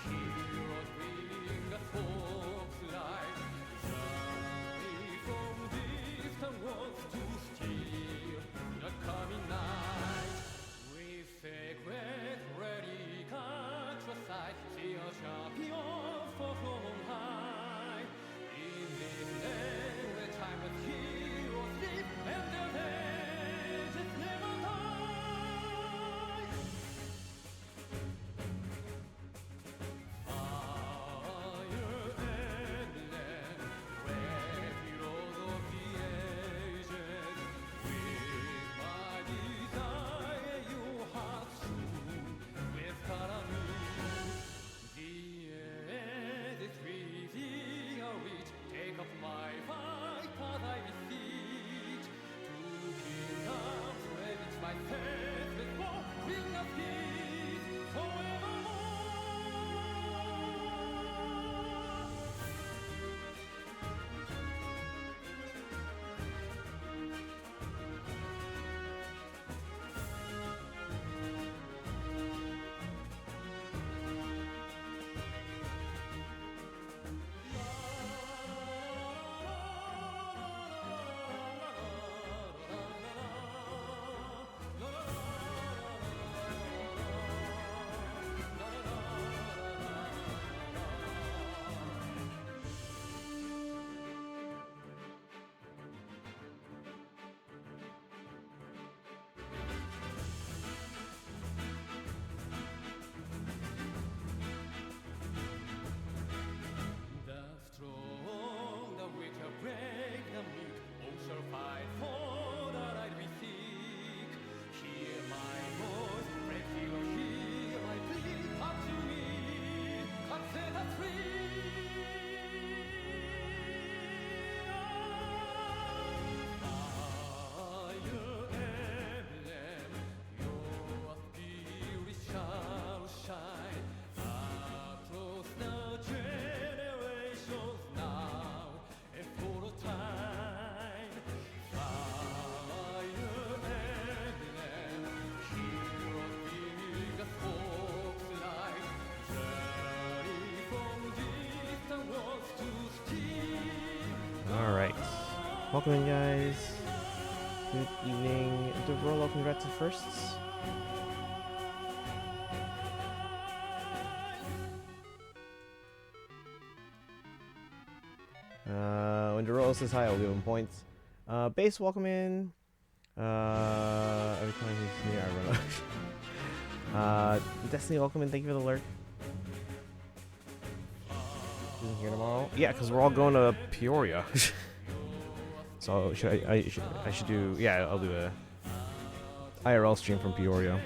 Here Welcome in, guys. Good evening. Deverlo, congrats to firsts. When Deverlo says hi, I'll give him points. Base, welcome in. Every time he's near, I run out. Destiny, welcome in. Thank you for the alert. Isn't here tomorrow? Yeah, because we're all going to Peoria. So I should do, yeah, I'll do a IRL stream from Peoria.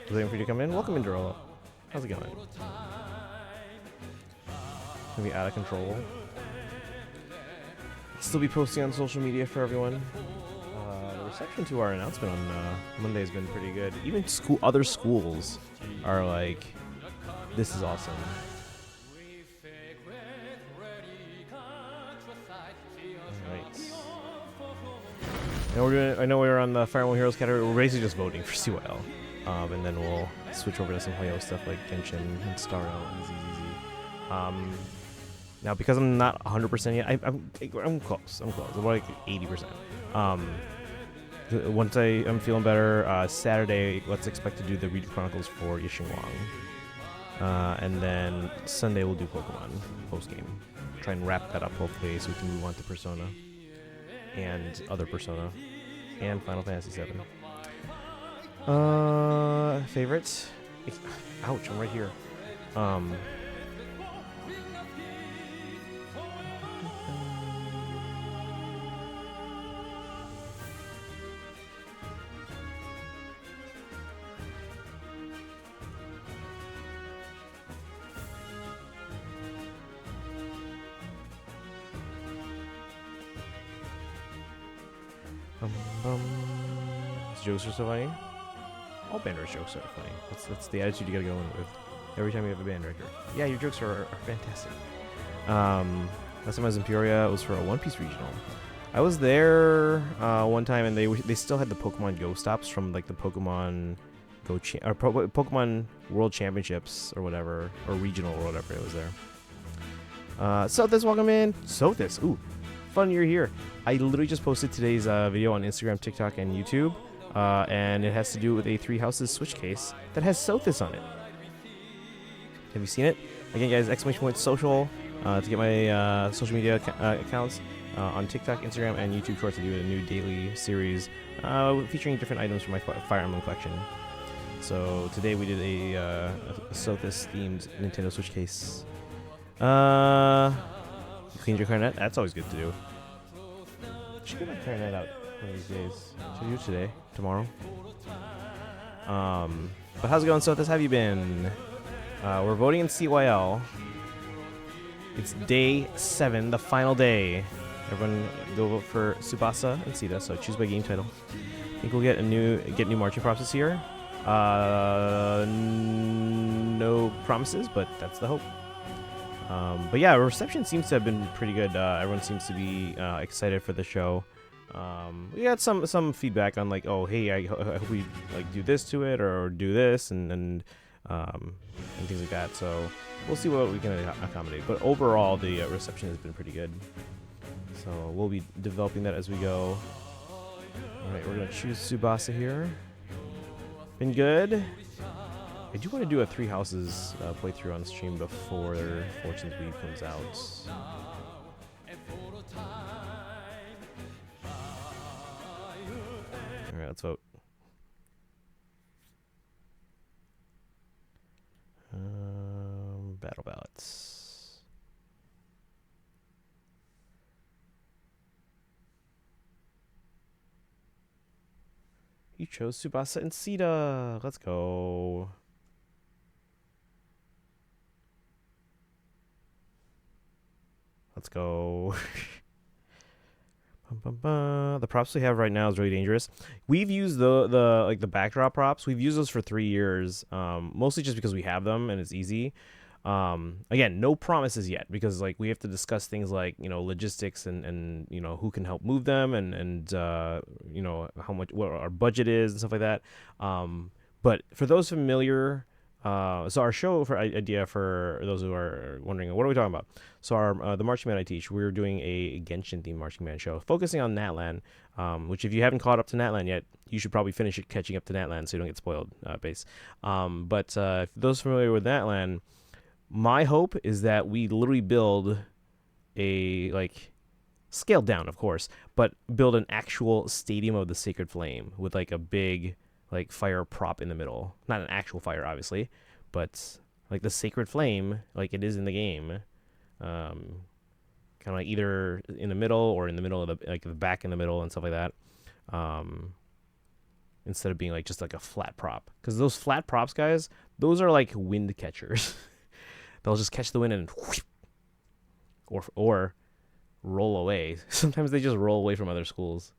Is waiting for you to come in. Welcome in, Deverlo. How's it going? Gonna be out of control. Still be posting on social media for everyone. The reception to our announcement on Monday has been pretty good. Even other schools are like, this is awesome. Alright. I know we're on the Fire Emblem Heroes category. We're basically just voting for CYL. And then we'll switch over to some Hoyo stuff like Genshin and Starro and ZZZ. Now, because I'm not 100% yet, I'm close. I'm about like 80%. Once I'm feeling better, Saturday, let's expect to do the Read Chronicles for Yixinguang. And then Sunday we'll do Pokemon post-game. Try and wrap that up, hopefully, so we can move on to Persona. And other Persona. And Final Fantasy VII. Favorites? Ouch, I'm right here. His jokes are so funny. All band director jokes are funny. That's the attitude you gotta go in with every time you have a band director. Yeah, your jokes are fantastic. Last time I was in Peoria, it was for a One Piece regional. I was there one time, and they still had the Pokemon Go stops from like the Pokemon Go Pokemon World Championships or whatever, or regional or whatever it was there. Sothis, welcome in. Sothis, ooh, fun you're here. I literally just posted today's video on Instagram, TikTok, and YouTube, and it has to do with a Three Houses Switch case that has Sothis on it. Have you seen it? Again, guys, !social to get my social media accounts on TikTok, Instagram, and YouTube Shorts. I do a new daily series featuring different items from my Fire Emblem collection. So today we did a Sothis themed Nintendo Switch case. You cleaned your clarinet? That's always good to do. Should get my clarinet out one of these days. Should I do it today? Tomorrow? But how's it going, Sothis? How have you been? We're voting in CYL. It's day 7, the final day. Everyone go vote for Tsubasa and Sita, so choose by game title. I think we'll get new marching props this year. No promises, but that's the hope. But yeah, reception seems to have been pretty good. Everyone seems to be excited for the show. We got some feedback on like, oh hey, I hope we like do this to it or do this and things like that. So we'll see what we can accommodate. But overall, the reception has been pretty good. So we'll be developing that as we go. All right, we're gonna choose Tsubasa here. Been good. I do want to do a Three Houses playthrough on stream before Fortune's Weave comes out. Alright, let's vote. Battle ballots. You chose Tsubasa and Sita. Let's go. Let's go. The props we have right now is really dangerous. We've used the backdrop props. We've used those for 3 years, mostly just because we have them and it's easy. Again, no promises yet because like we have to discuss things like logistics and who can help move them and how much what our budget is and stuff like that. But for those familiar So our show for idea for those who are wondering, what are we talking about? So our the marching band I teach, we're doing a Genshin themed marching band show, focusing on Natlan. Which if you haven't caught up to Natlan yet, you should probably finish it catching up to Natlan so you don't get spoiled. Base. But if those familiar with Natlan, my hope is that we literally build a like scaled down, of course, but build an actual stadium of the Sacred Flame with like a big like fire prop in the middle. Not an actual fire, obviously, but like the Sacred Flame, like it is in the game. Kind of like either in the middle or in the middle of the back in the middle and stuff like that. Um, Instead of being like just like a flat prop, because those flat props, guys, those are like wind catchers. They'll just catch the wind and whoosh, or roll away. Sometimes they just roll away from other schools.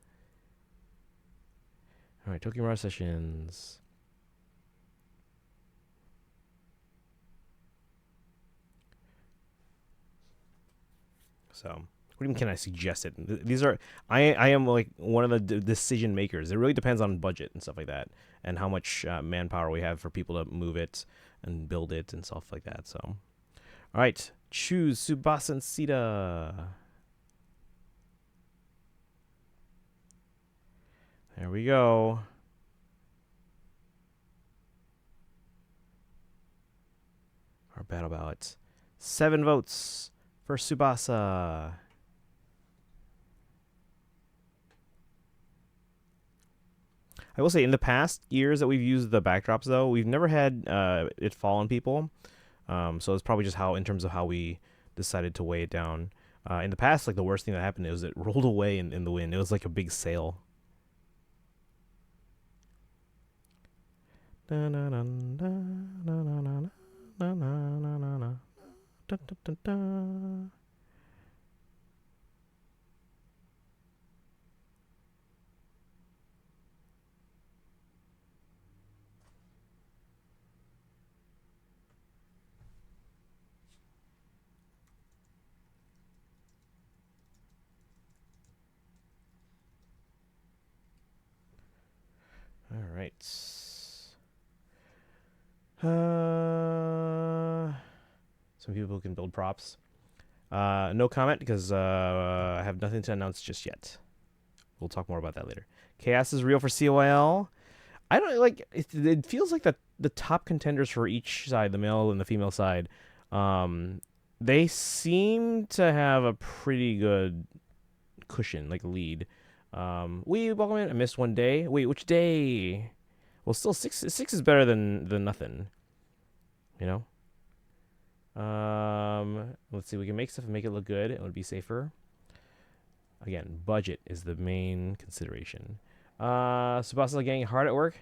All right, Tokyo Mirage Sessions. So, what do you mean? Can I suggest it? These are I am like one of the decision makers. It really depends on budget and stuff like that, and how much manpower we have for people to move it and build it and stuff like that. So, all right, choose Tsubasa and Sita. There we go. Our battle ballot. 7 votes for Tsubasa. I will say, in the past years that we've used the backdrops, though, we've never had it fall on people. So it's probably just how, in terms of how we decided to weigh it down. In the past, like the worst thing that happened is it rolled away in the wind. It was like a big sail. All right. Some people can build props. No comment because I have nothing to announce just yet. We'll talk more about that later. Chaos is real for CYL. I don't like it feels like the top contenders for each side, the male and the female side, they seem to have a pretty good cushion, like lead. We welcome in. I missed one day. Wait, which day? Well, still six is better than nothing. You know. Let's see. We can make stuff and make it look good. It would be safer. Again, budget is the main consideration. Tsubasa getting hard at work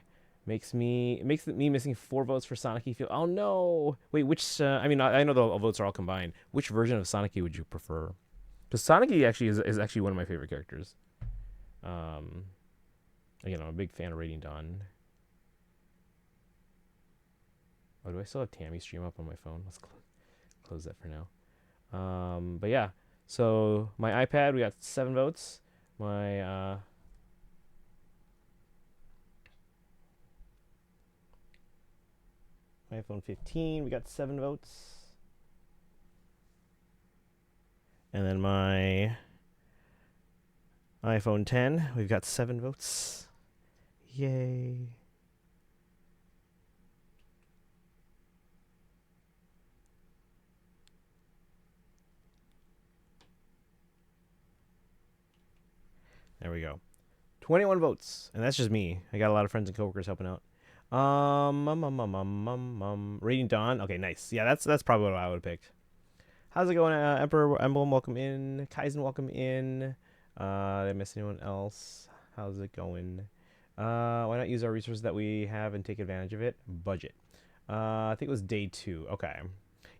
makes me missing 4 votes for Sonic feel. Oh no! Wait, which? I mean, I know the votes are all combined. Which version of Sonic would you prefer? Because Sonic actually is actually one of my favorite characters. Again, I'm a big fan of Radiant Dawn. Oh, do I still have Tammy's stream up on my phone? Let's close that for now. But yeah, so my iPad, we got 7 votes. My iPhone 15, we got 7 votes. And then my iPhone 10, we've got 7 votes. Yay. There we go. 21 votes. And that's just me. I got a lot of friends and coworkers helping out. Radiant Dawn. Okay, nice. Yeah, that's probably what I would have picked. How's it going, Emperor Emblem? Welcome in. Kaizen, welcome in. Did I miss anyone else? How's it going? Why not use our resources that we have and take advantage of it? Budget. I think it was day 2. Okay.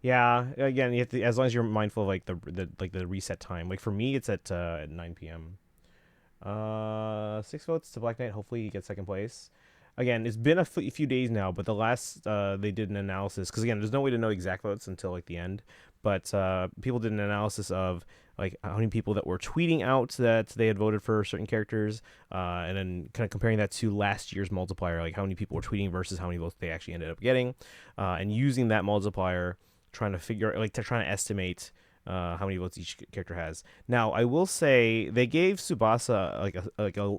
Yeah. Again, you have to, as long as you're mindful of like the reset time. Like for me, it's at 9 p.m. 6 votes to Black Knight. Hopefully, he gets 2nd place. Again, it's been a few days now, but the last they did an analysis because again, there's no way to know exact votes until like the end. But people did an analysis of like how many people that were tweeting out that they had voted for certain characters, and then kind of comparing that to last year's multiplier, like how many people were tweeting versus how many votes they actually ended up getting, and using that multiplier, trying to estimate how many votes each character has. Now, I will say they gave Tsubasa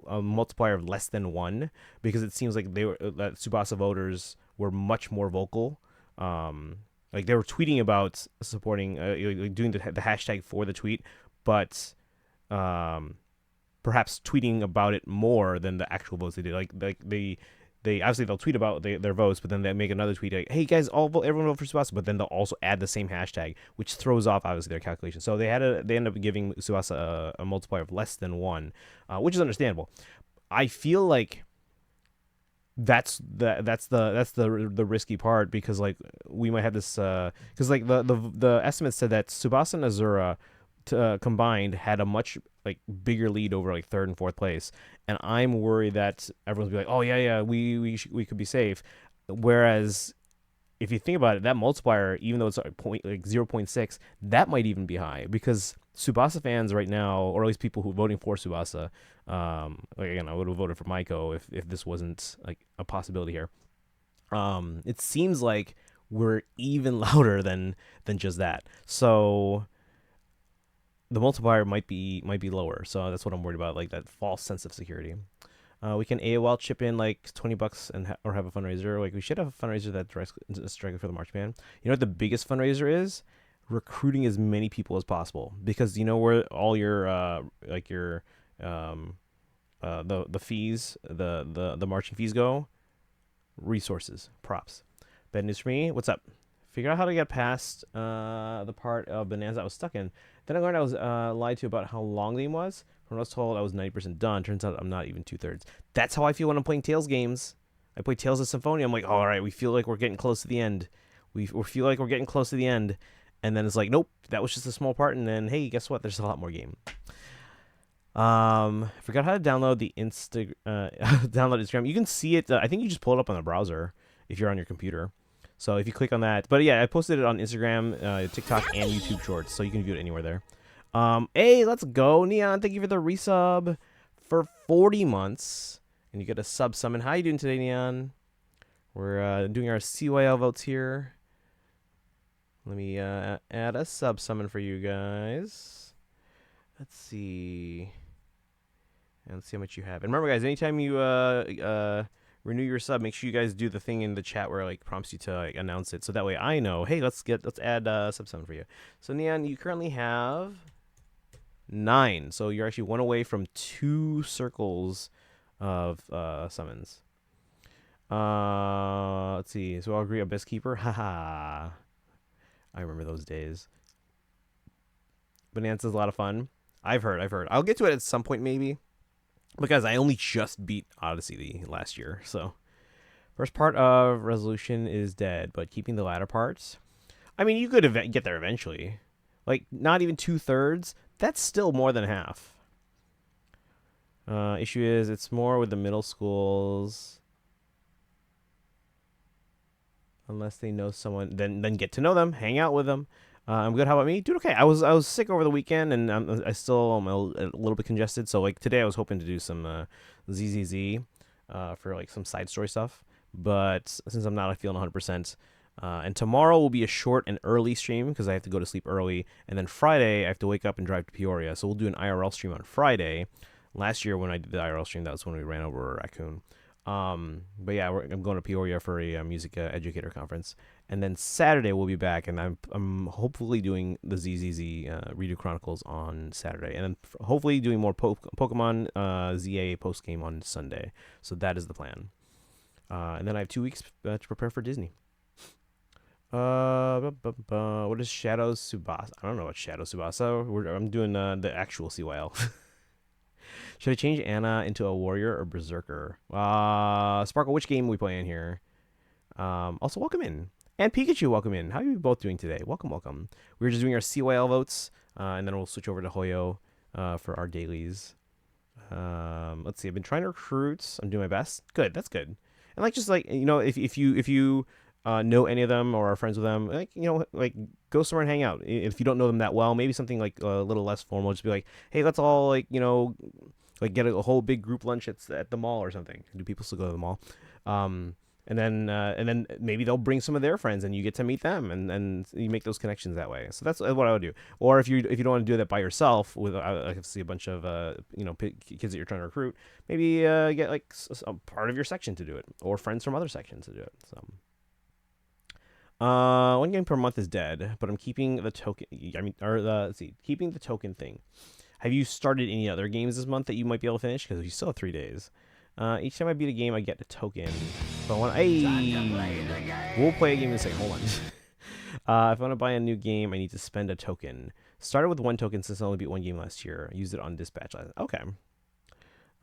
a multiplier of less than 1 because it seems like that Tsubasa voters were much more vocal. Like they were tweeting about supporting, doing the hashtag for the tweet, but perhaps tweeting about it more than the actual votes they did. Like they obviously they'll tweet about their votes, but then they make another tweet like, "Hey guys, everyone vote for Tsubasa," but then they'll also add the same hashtag, which throws off obviously their calculation. So they end up giving Tsubasa a multiplier of less than 1, which is understandable. I feel like that's the risky part because like we might have this because like the estimate said that Tsubasa and Azura combined had a much like bigger lead over like third and fourth place, and I'm worried that everyone's be like, oh yeah, we could be safe, whereas if you think about it, that multiplier, even though it's like 0.6, that might even be high because Tsubasa fans right now, or at least people who are voting for Tsubasa, like again, I would have voted for Maiko if this wasn't like a possibility here. It seems like we're even louder than just that. So the multiplier might be lower. So that's what I'm worried about, like that false sense of security. We can AOL chip in like $20 and or have a fundraiser. Like we should have a fundraiser that directly for the marching band. You know what the biggest fundraiser is? Recruiting as many people as possible, because you know where all your the fees, the marching fees go. Resources, props. Bad news for me. What's up? Figure out how to get past the part of Bonanza I was stuck in. Then I learned I was lied to about how long the game was. When I was told I was 90% done, turns out I'm not even 2/3. That's how I feel when I'm playing Tales games. I play Tales of Symphonia. I'm like, all right, we feel like we're getting close to the end. We feel like we're getting close to the end. And then it's like, nope, that was just a small part. And then, hey, guess what? There's a lot more game. Forgot how to download the download Instagram. You can see it. I think you just pull it up on the browser if you're on your computer. So if you click on that, but yeah, I posted it on Instagram, TikTok, and YouTube Shorts, so you can view it anywhere there. Hey, let's go, Neon. Thank you for the resub for 40 months, and you get a sub summon. How you doing today, Neon? We're doing our CYL votes here. Let me add a sub summon for you guys. Let's see. And let's see how much you have. And remember, guys, anytime you renew your sub, make sure you guys do the thing in the chat where it like prompts you to like announce it, so that way I know, hey, let's add sub summon for you. So Neon, you currently have 9, so you're actually 1 away from 2 circles of summons. Let's see. So I'll agree on best keeper. Haha. I remember those days. Bonanza's a lot of fun. I've heard. I'll get to it at some point maybe, because I only just beat Odyssey last year. So first part of resolution is dead, but keeping the latter parts. I mean, you could get there eventually. Like not even 2/3. That's still more than half. Issue is it's more with the middle schools. Unless they know someone, then get to know them, hang out with them. I'm good. How about me? Dude, okay. I was sick over the weekend, and I still am a little bit congested. So like today, I was hoping to do some ZZZ for like some side story stuff. But since I'm not feeling 100%, and tomorrow will be a short and early stream because I have to go to sleep early, and then Friday I have to wake up and drive to Peoria. So we'll do an IRL stream on Friday. Last year when I did the IRL stream, that was when we ran over a raccoon. But yeah, I'm going to Peoria for a music educator conference, and then Saturday we'll be back, and I'm hopefully doing the ZZZ Redo Chronicles on Saturday, and then hopefully doing more Pokemon ZA post game on Sunday. So that is the plan. And then I have 2 weeks to prepare for Disney. What is Shadow Tsubasa? I don't know what Shadow Tsubasa. I'm doing the actual CYL. Should I change Anna into a warrior or berserker? Sparkle, which game are we playing here? Also, welcome in. And Pikachu, welcome in. How are you both doing today? Welcome. We're just doing our CYL votes, and then we'll switch over to Hoyo for our dailies. Let's see. I've been trying to recruit. I'm doing my best. Good. That's good. And like, just like, you know, if you know any of them or are friends with them, like, like, go somewhere and hang out. If you don't know them that well, maybe something like a little less formal. Just be like, hey, let's all, like, like, get a whole big group lunch at the mall or something. Do people still go to the mall? Um, and then maybe they'll bring some of their friends and you get to meet them, and you make those connections that way. So that's what I would do. Or if you don't want to do that by yourself, with I can see a bunch of kids that you're trying to recruit, maybe get like a part of your section to do it, or friends from other sections to do it. So. One game per month is dead, but I'm keeping the token. Let's see, keeping the token thing. Have you started any other games this month that you might be able to finish? Because you still have 3 days. Each time I beat a game, I get a token. So I want. Hey, we'll play a game in a second. Hold on. If I want to buy a new game, I need to spend a token. Started with 1 token since I only beat 1 game last year. I used it on dispatch. Okay.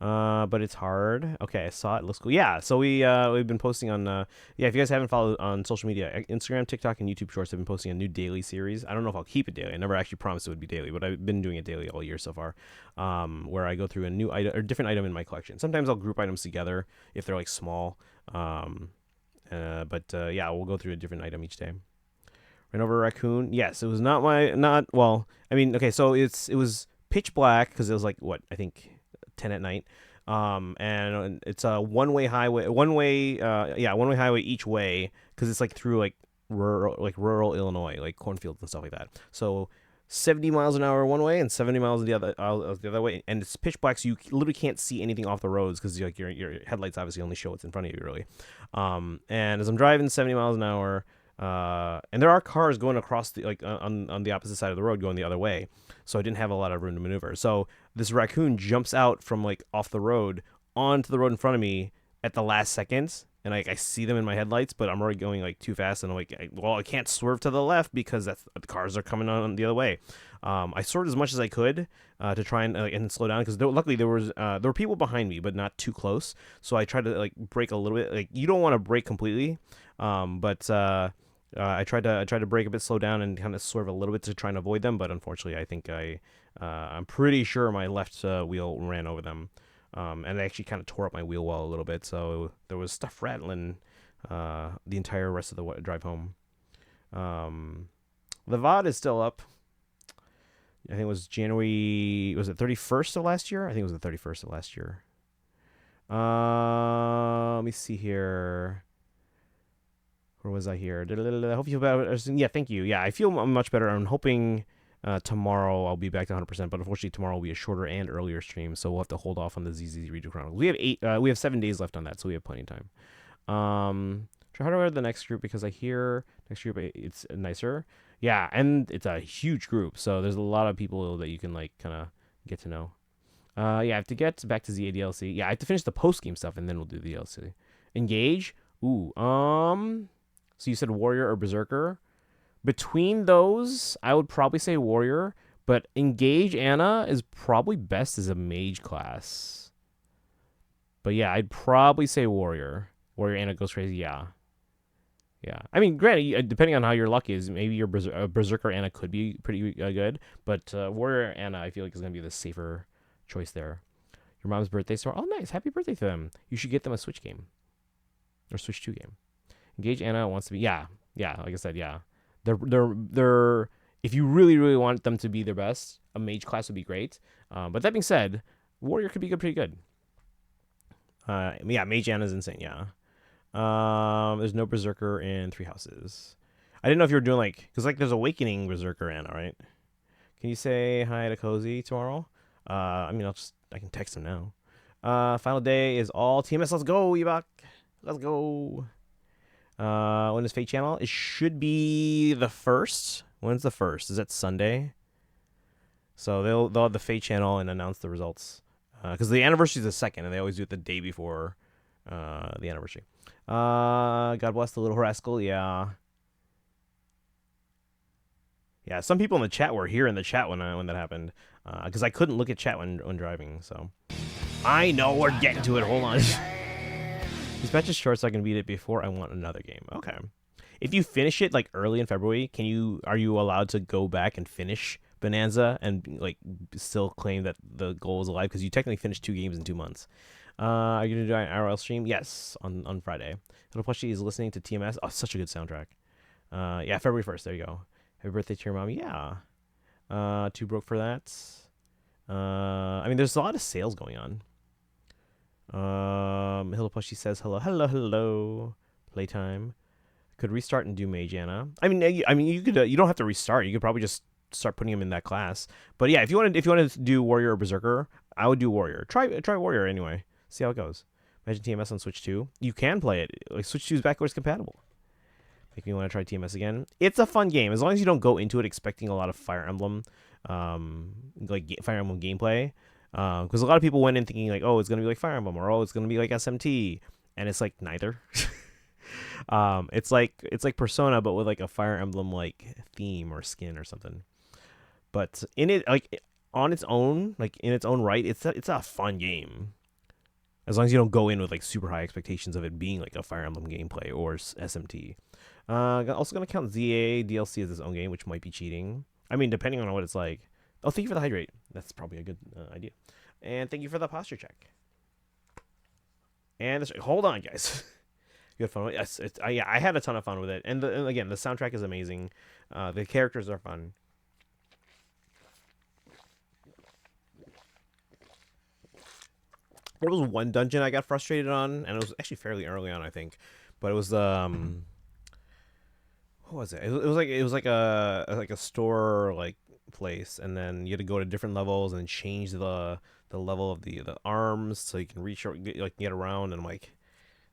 But it's hard. Okay, I saw it. Looks cool. Yeah, so we've been posting on if you guys haven't followed on social media, Instagram, TikTok, and YouTube Shorts have been posting a new daily series. I don't know if I'll keep it daily. I never actually promised it would be daily, but I've been doing it daily all year so far. Where I go through a new item or different item in my collection. Sometimes I'll group items together if they're like small. But we'll go through a different item each day. Ran over a raccoon. Yes, it was okay, so it was pitch black because it was like what I think 10 at night. And it's a one-way highway highway each way, because it's like through like rural Illinois, like cornfields and stuff like that. So 70 miles an hour one way and 70 miles the other way, and it's pitch black, so you literally can't see anything off the roads because like your headlights obviously only show what's in front of you, really. And as I'm driving 70 miles an hour, and there are cars going across the on the opposite side of the road going the other way, so I didn't have a lot of room to maneuver. So this raccoon jumps out from like off the road onto the road in front of me at the last seconds, and I see them in my headlights, but I'm already going like too fast, and I'm like, I can't swerve to the left because the cars are coming on the other way. I swerved as much as I could to try and slow down, because luckily there were people behind me, but not too close. So I tried to like brake a little bit. Like, you don't want to brake completely, but I tried to brake a bit, slow down, and kind of swerve a little bit to try and avoid them. But unfortunately, I think I'm pretty sure my left wheel ran over them, and I actually kind of tore up my wheel well a little bit. So there was stuff rattling the entire rest of the drive home. The VOD is still up. I think it was January. Was it 31st of last year? I think it was the 31st of last year. Let me see here. Where was I here? I hope you feel better. Yeah, thank you. Yeah, I feel much better. I'm hoping tomorrow I'll be back to 100%, but unfortunately tomorrow will be a shorter and earlier stream, so we'll have to hold off on the ZZ Redo Chronicles. We have 7 days left on that, so we have plenty of time. Try harder at the next group, because I hear next group it's nicer. Yeah, and it's a huge group, so there's a lot of people that you can like kind of get to know. I have to get back to ZA DLC. Yeah, I have to finish the post game stuff, and then we'll do the DLC. Engage. Ooh. So you said Warrior or Berserker. Between those, I would probably say Warrior, but Engage Anna is probably best as a mage class. But yeah, I'd probably say Warrior. Warrior Anna goes crazy, yeah. Yeah. I mean, granted, depending on how your luck is, maybe your Berserker Anna could be pretty good, but Warrior Anna, I feel like, is going to be the safer choice there. Your mom's birthday tomorrow. Oh, nice. Happy birthday to them. You should get them a Switch game. Or Switch 2 game. Engage Anna wants to be, yeah, like I said, yeah. They're if you really want them to be their best, a mage class would be great. But that being said, Warrior could be pretty good. Mage Anna's insane, yeah. There's no Berserker in Three Houses. I didn't know if you were doing because there's Awakening Berserker Anna, right? Can you say hi to Cozy tomorrow? I can text him now. Final day is all TMS. Let's go, Ebok. Let's go. When is Fate Channel? It should be the 1st. When's the 1st? Is that Sunday? So they'll have the Fate Channel and announce the results. Because the anniversary is the 2nd, and they always do it the day before the anniversary. God bless the little rascal. Yeah. Yeah, some people in the chat were here in the chat when that happened. Because I couldn't look at chat when driving, so. I know we're getting to it. Hold on. Dispatch is short, so I can beat it before I want another game. Okay. If you finish it early in February, are you allowed to go back and finish Bonanza and still claim that the goal is alive? Because you technically finished 2 games in 2 months. Are you gonna do an IRL stream? Yes, on Friday. Little Plushy is listening to TMS. Oh, such a good soundtrack. Yeah, February 1st. There you go. Happy birthday to your mom. Yeah. Too broke for that. I mean, there's a lot of sales going on. Little Plushy says hello, hello, hello. Playtime. Could restart and do Mage Anna. I mean, you could. You don't have to restart. You could probably just start putting him in that class. But yeah, if you want to do Warrior or Berserker, I would do Warrior. Try Warrior anyway. See how it goes. Imagine TMS on Switch 2. You can play it. Like Switch 2 is backwards compatible. Make me want to try TMS again. It's a fun game as long as you don't go into it expecting a lot of Fire Emblem, Fire Emblem gameplay. Because a lot of people went in thinking like, oh, it's gonna be like Fire Emblem, or oh, it's gonna be like SMT, and it's like neither. It's like Persona, but with like a Fire Emblem like theme or skin or something. But in it, like on its own, like in its own right, it's a fun game. As long as you don't go in with like super high expectations of it being like a Fire Emblem gameplay or SMT. Also gonna count ZA DLC as its own game, which might be cheating. I mean, depending on what it's like. Oh, thank you for the hydrate. That's probably a good idea. And thank you for the posture check. And hold on, guys. You had fun with it? Yes, yeah, I had a ton of fun with it. And again, the soundtrack is amazing. The characters are fun. There was one dungeon I got frustrated on, and it was actually fairly early on, I think. But it was what was it? It was like a store like place, and then you had to go to different levels and change the level of the arms so you can reach or get around. And I'm like,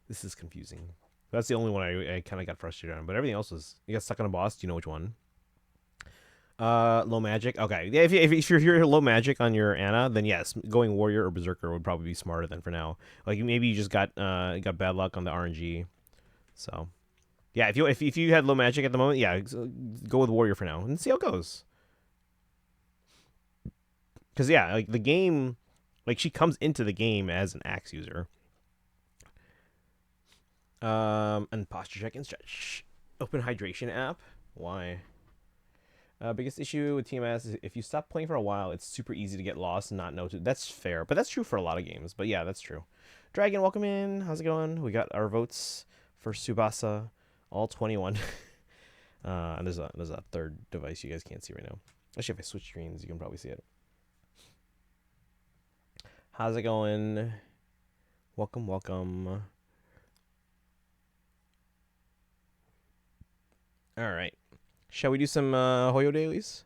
this is confusing. That's the only one I kind of got frustrated on. But everything else was, you got stuck on a boss. Do you know which one? Low magic. Okay, yeah. If you're low magic on your Anna, then yes, going Warrior or Berserker would probably be smarter than for now. Like maybe you just got bad luck on the RNG. So yeah, if you had low magic at the moment, yeah, go with Warrior for now and see how it goes. Because yeah, like the game, like she comes into the game as an axe user. And posture check and stretch. Open hydration app. Why? Biggest issue with TMS is if you stop playing for a while, it's super easy to get lost and not know to. That's fair, but that's true for a lot of games. But yeah, that's true. Dragon, welcome in. How's it going? We got our votes for Tsubasa, all 21. And there's a third device you guys can't see right now. Actually, if I switch screens, you can probably see it. How's it going? Welcome, welcome. All right. Shall we do some Hoyo dailies?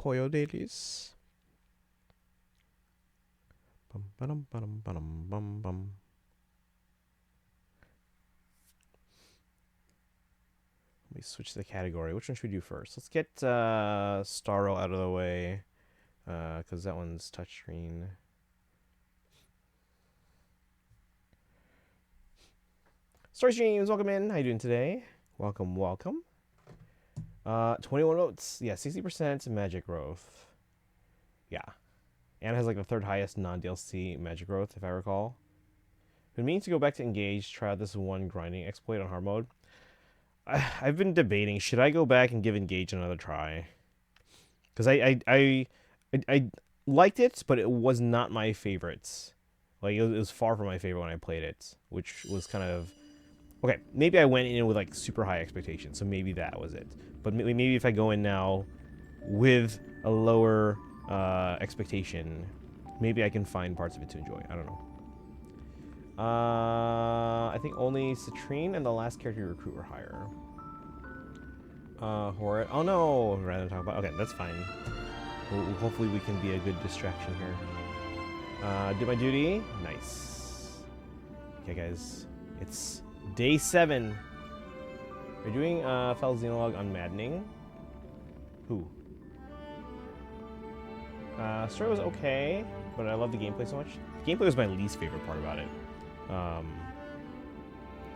Hoyo dailies. Bum, ba-dum, ba-dum, ba-dum, bum, bum. Let me switch the category. Which one should we do first? Let's get Starro out of the way, because that one's touchscreen. Story Streams, welcome in. How you doing today? Welcome, welcome. 21 votes. Yeah, 60% magic growth. Yeah. Anna has like the third highest non-DLC magic growth, if I recall. Been meaning to go back to Engage, try out this one grinding exploit on hard mode. I've been debating, should I go back and give Engage another try? Because I liked it, but it was not my favorite. Like, it was far from my favorite when I played it, which was kind of... Okay, maybe I went in with like super high expectations, so maybe that was it. But maybe if I go in now with a lower expectation, maybe I can find parts of it to enjoy. I don't know. I think only Citrine and the last character you recruit were higher. Horrid. Oh no! Rather talk about. Okay, that's fine. Hopefully we can be a good distraction here. Did my duty. Nice. Okay, guys. It's Day 7. You're doing Fel Xenologue on Maddening. Who? Story was okay, but I love the gameplay so much. The gameplay was my least favorite part about it.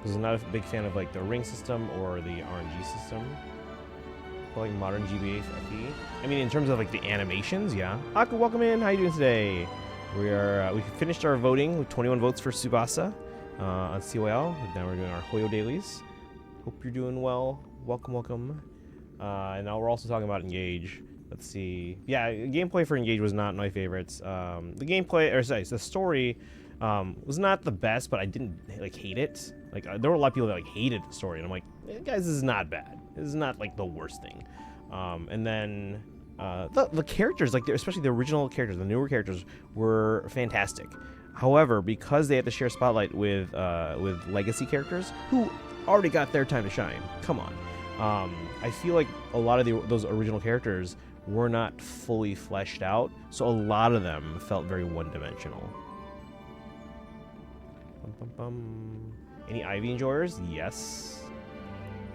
Because I'm not a big fan of like the ring system or the RNG system. Or, like modern GBA FE. I mean, in terms of like the animations, yeah. Aku, welcome in. How you doing today? We finished our voting with 21 votes for Tsubasa. On CYL. Now we're doing our Hoyo dailies. Hope you're doing well. Welcome, welcome. And now we're also talking about Engage. Let's see. Yeah, gameplay for Engage was not my favorites. The gameplay, or sorry, the story Was not the best, but I didn't like hate it. Like there were a lot of people that like hated the story, and I'm like, guys, this is not bad. This is not like the worst thing. And then the characters, like especially the original characters, the newer characters, were fantastic. However, because they had to share spotlight with legacy characters who already got their time to shine. Come on. I feel like a lot of those original characters were not fully fleshed out, so a lot of them felt very one-dimensional. Any Ivy enjoyers? Yes.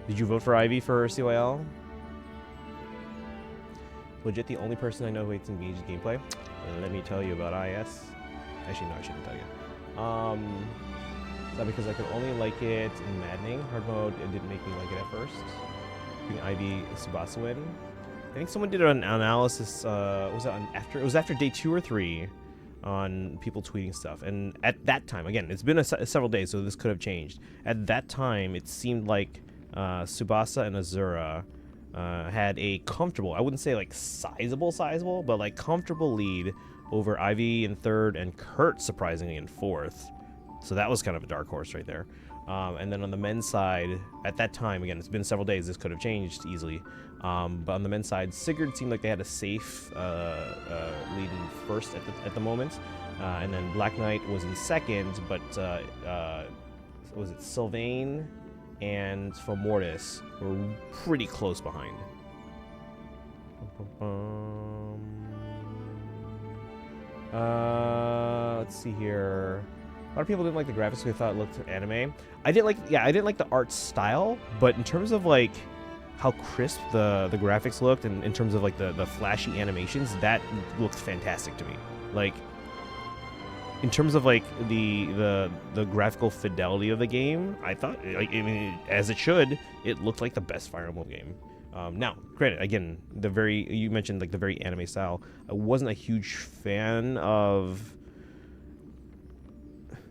Did you vote for Ivy for CYL? Legit the only person I know who hates engaged gameplay. Let me tell you about IS. Actually, no, I shouldn't tell you. Is that because I could only like it in Maddening? Hard mode, it didn't make me like it at first. Being Ivy Tsubasa win. I think someone did an analysis, was it was after day 2 or 3 on people tweeting stuff. And at that time, again, it's been several days, so this could have changed. At that time, it seemed like Tsubasa and Azura had a comfortable, I wouldn't say like sizable, but like comfortable lead over Ivy in 3rd and Kurt surprisingly in 4th. So that was kind of a dark horse right there. And then on the men's side, at that time, again, it's been several days, this could have changed easily. But on the men's side, Sigurd seemed like they had a safe lead in 1st at the moment. And then Black Knight was in 2nd, but was it Sylvain and Fomortis were pretty close behind. Let's see here. A lot of people didn't like the graphics. They thought it looked anime. I didn't like the art style, but in terms of like how crisp the graphics looked, and in terms of like the flashy animations, that looked fantastic to me. Like in terms of like the graphical fidelity of the game, I thought, like, I mean, as it should, it looked like the best Fire Emblem game. Now, granted, again, you mentioned like the very anime style. I wasn't a huge fan of.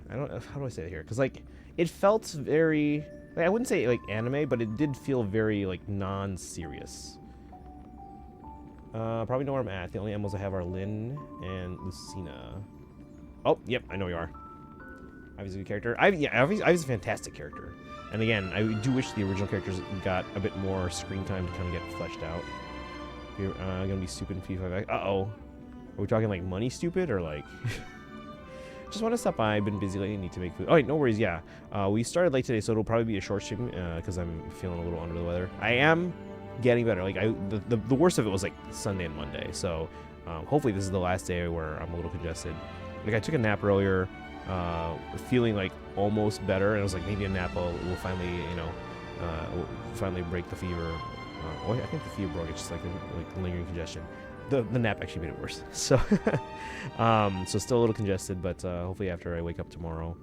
How do I say it here? Because like it felt very, like, I wouldn't say like anime, but it did feel very like non-serious. Probably know where I'm at. The only emos I have are Lynn and Lucina. Oh, yep, I know where you are. Ivy's a good character. Ivy's a fantastic character. And again, I do wish the original characters got a bit more screen time to kind of get fleshed out. You're gonna be stupid in P5X. Uh-oh. Are we talking like money stupid or like... Just want to stop by. I've been busy lately. Need to make food. Oh, wait, no worries. Yeah. We started late today, so it'll probably be a short stream because I'm feeling a little under the weather. I am getting better. Like, the worst of it was like Sunday and Monday. So hopefully this is the last day where I'm a little congested. Like, I took a nap earlier, feeling like almost better, and I was like, maybe a nap will finally, will finally break the fever. I think the fever broke. It's just like lingering congestion. The nap actually made it worse. So, so still a little congested, but hopefully after I wake up tomorrow,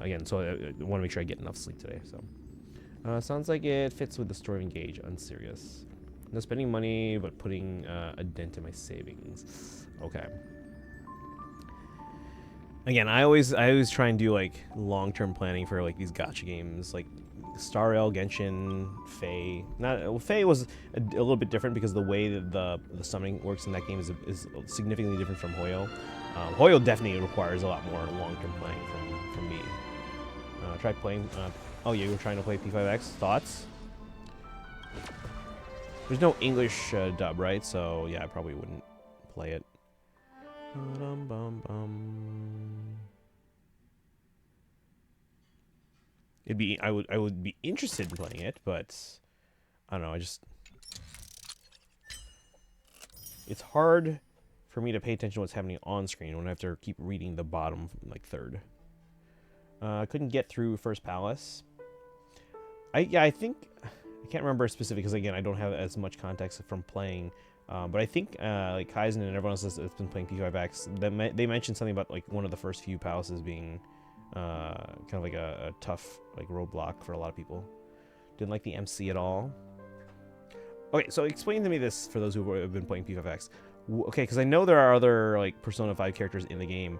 again. So I want to make sure I get enough sleep today. So, sounds like it fits with the story of Engage. Unserious. No spending money, but putting a dent in my savings. Okay. Again, I always try and do like long-term planning for like these gacha games, like Star Rail, Genshin, Fae. Fae was a little bit different because the way that the summoning works in that game is significantly different from Hoyo. Hoyo definitely requires a lot more long-term planning from me. Tried playing. Oh yeah, you were trying to play P5X. Thoughts? There's no English dub, right? So yeah, I probably wouldn't play it. I would be interested in playing it, but I don't know. It's hard for me to pay attention to what's happening on screen when I have to keep reading the bottom like third. I couldn't get through First Palace. I think I can't remember specific because again I don't have as much context from playing. But I think like Kaizen and everyone else that's been playing P5X, they mentioned something about like one of the first few palaces being kind of like a tough like roadblock for a lot of people. Didn't like the MC at all. Okay, so explain to me this for those who have been playing P5X. Okay, because I know there are other like Persona 5 characters in the game.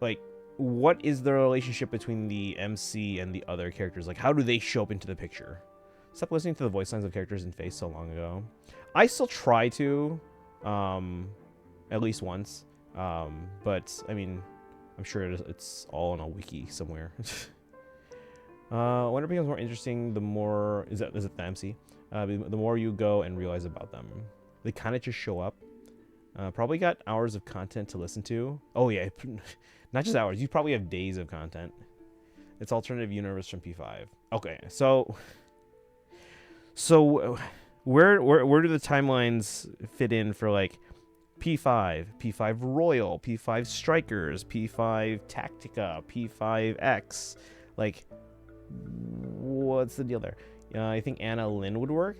Like, what is the relationship between the MC and the other characters? Like, how do they show up into the picture? Stop listening to the voice lines of characters in Face so long ago. I still try to, at least once. But I mean, I'm sure it's all on a wiki somewhere. When it becomes more interesting, the more is it the MC? The more you go and realize about them. They kind of just show up. Probably got hours of content to listen to. Oh yeah, not just hours. You probably have days of content. It's alternative universe from P5. Okay, so where do the timelines fit in for like P5, P5 Royal, P5 Strikers, P5 Tactica, P5X? Like, what's the deal there? I think Anna Lynn would work.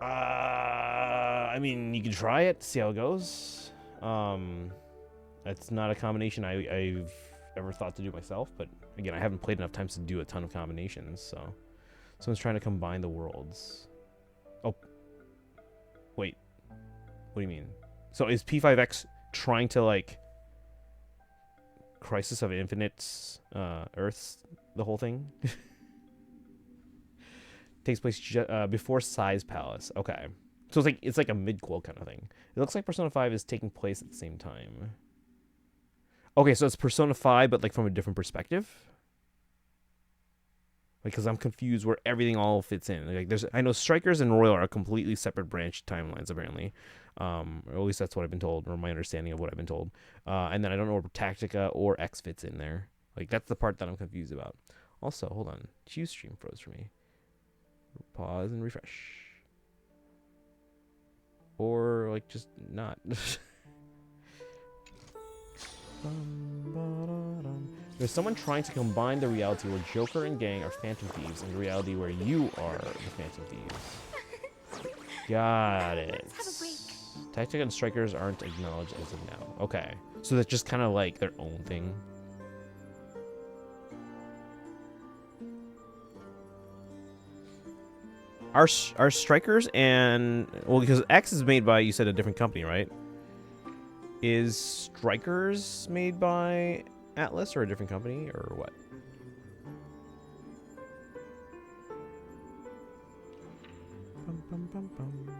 I mean, you can try it, see how it goes. That's not a combination I've ever thought to do myself, but again, I haven't played enough times to do a ton of combinations, so someone's trying to combine the worlds. Oh, wait, what do you mean? So is P5X trying to like Crisis of Infinite Earths, the whole thing? Takes place before Psy's Palace. Okay, so it's like a mid-quel kind of thing. It looks like Persona 5 is taking place at the same time. Okay, so it's Persona 5, but like from a different perspective. Like, because I'm confused where everything all fits in. Like, I know Strikers and Royal are completely separate branch timelines apparently, or at least that's what I've been told, or my understanding of what I've been told. And then I don't know where Tactica or X fits in there. Like, that's the part that I'm confused about. Also, hold on, Q's stream froze for me. Pause and refresh. Or like just not. There's someone trying to combine the reality where Joker and gang are Phantom Thieves and the reality where you are the Phantom Thieves. Got it. Tactica and Strikers aren't acknowledged as of now. Okay. So that's just kind of like their own thing. Are Strikers and... Well, because X is made by, you said, a different company, right? Is Strikers made by Atlas or a different company, or what? Bum, bum, bum, bum.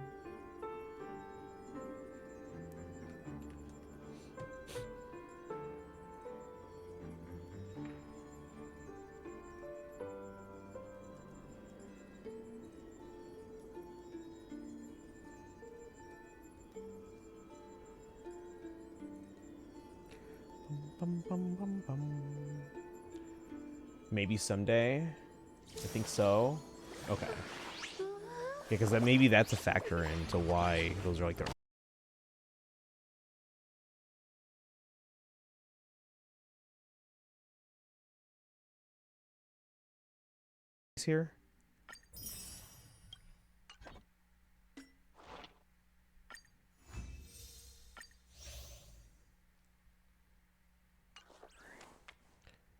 Bum, bum, bum, bum. Maybe someday. I think so. Okay. Yeah, because maybe that's a factor into why those are like their here.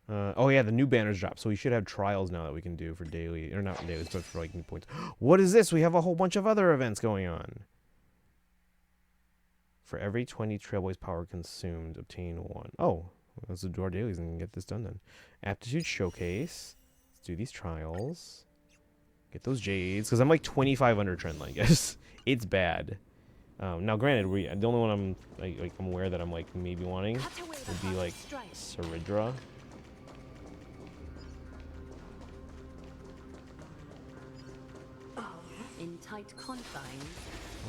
Oh yeah, the new banners drop, so we should have trials now that we can do for daily, or not dailies, but for like new points. What is this? We have a whole bunch of other events going on. For every 20 Trailboys power consumed, obtain 1. Oh, let's do our dailies and get this done then. Aptitude showcase. Let's do these trials. Get those jades, because I'm like 25 under trend line, guys. It's bad. Now, granted, the only one I'm aware that I'm like maybe wanting would be like Saridra. In tight confines.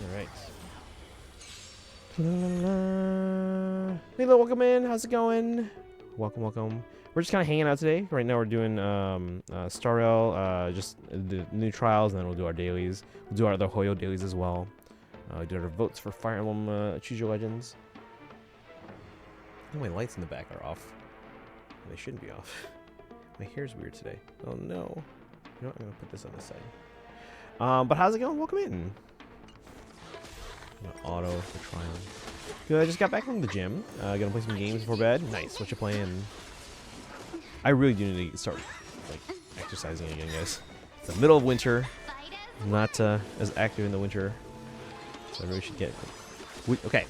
All right. Lila, welcome in. How's it going? Welcome, welcome. We're just kind of hanging out today. Right now, we're doing Starrel, just the new trials, and then we'll do our dailies. We'll do our other Hoyo dailies as well. Do our votes for Fire Emblem Choose Your Legends. Oh, my lights in the back are off. They shouldn't be off. My hair's weird today. Oh no. You know what? I'm gonna put this on this side. But how's it going? Welcome in. Auto for trial. Good. I just got back from the gym. Gonna play some games before bed. Nice. What you playing? I really do need to start like exercising again, guys. It's the middle of winter. I'm not as active in the winter, so I really should get. Okay.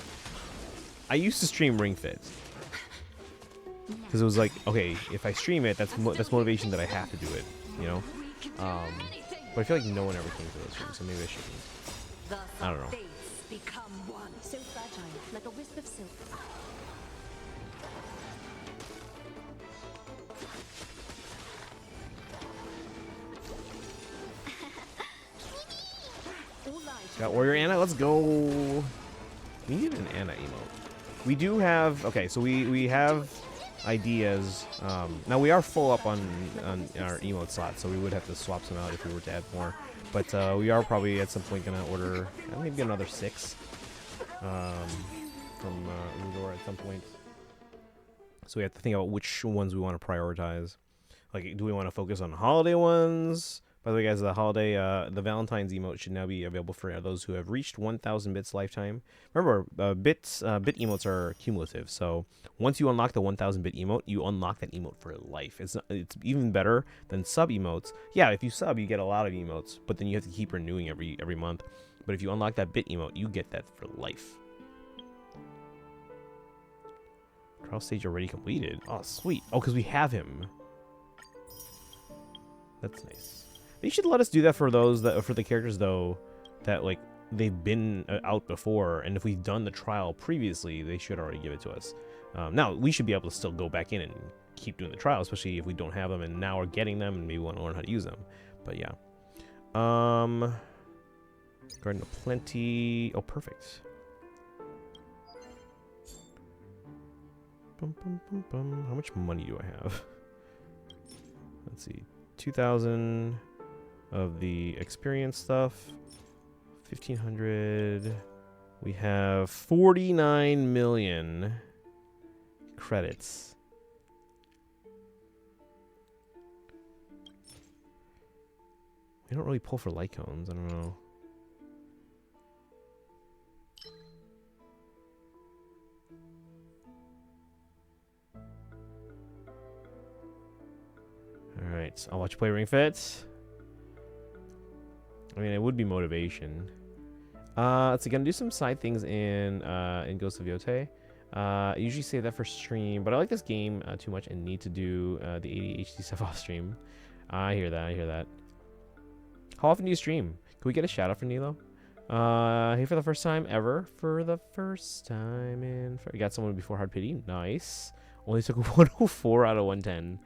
I used to stream Ring Fit because it was like, okay, if I stream it, that's motivation that I have to do it, you know. But I feel like no one ever came to those streams, so maybe I shouldn't. I don't know. Become one. So fragile, like a wisp of silk. All lies Got Warrior Anna. Let's go. We need an Anna emote. We do have. Okay, so we have ideas. Now we are full up on our emote slot, so we would have to swap some out if we were to add more. But we are probably at some point gonna order maybe another 6 from Udor at some point. So we have to think about which ones we want to prioritize. Like, do we want to focus on holiday ones? By the way, guys, the holiday, the Valentine's emote should now be available for those who have reached 1,000 bits lifetime. Remember, bit emotes are cumulative, so once you unlock the 1,000 bit emote, you unlock that emote for life. It's even better than sub emotes. Yeah, if you sub, you get a lot of emotes, but then you have to keep renewing every month. But if you unlock that bit emote, you get that for life. Trial stage already completed. Oh, sweet. Oh, because we have him. That's nice. You should let us do that for those for the characters though that like they've been out before, and if we've done the trial previously, they should already give it to us. Now we should be able to still go back in and keep doing the trial, especially if we don't have them and now we're getting them and maybe want to learn how to use them. But yeah, Garden of Plenty. Oh, perfect. Bum, bum, bum, bum. How much money do I have? Let's see, 2,000 of the experience stuff, 1,500. We have 49 million credits. We don't really pull for light cones. I don't know. All right, I'll watch you play Ring Fit. I mean, it would be motivation. Let's see, gonna do some side things in Ghost of Yote. I usually save that for stream, but I like this game too much and need to do the ADHD stuff off stream. I hear that. I hear that. How often do you stream? Can we get a shout out for Nilo? Hey, for the first time ever. For the first time in. You got someone before Hard Pity. Nice. Only took 104 out of 110.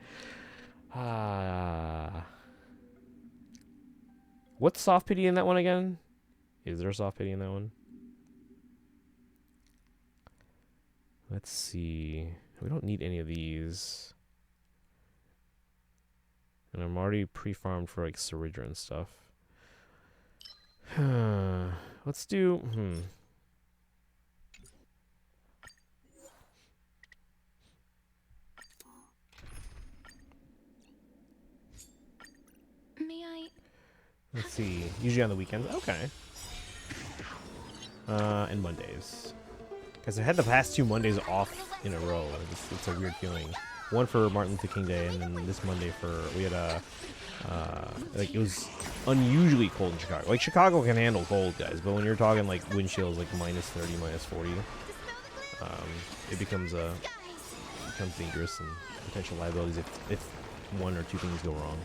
What's soft pity in that one again? Is there a soft pity in that one? Let's see. We don't need any of these. And I'm already pre-farmed for like Ceridra and stuff. Let's do... May I? Let's see. Usually on the weekends. Okay. And Mondays. Because I had the past 2 Mondays off in a row. It's a weird feeling. One for Martin Luther King Day, and then this Monday we had a like, it was unusually cold in Chicago. Like, Chicago can handle cold, guys, but when you're talking like wind chills like -30, -40, it becomes dangerous and potential liabilities if 1 or 2 things go wrong.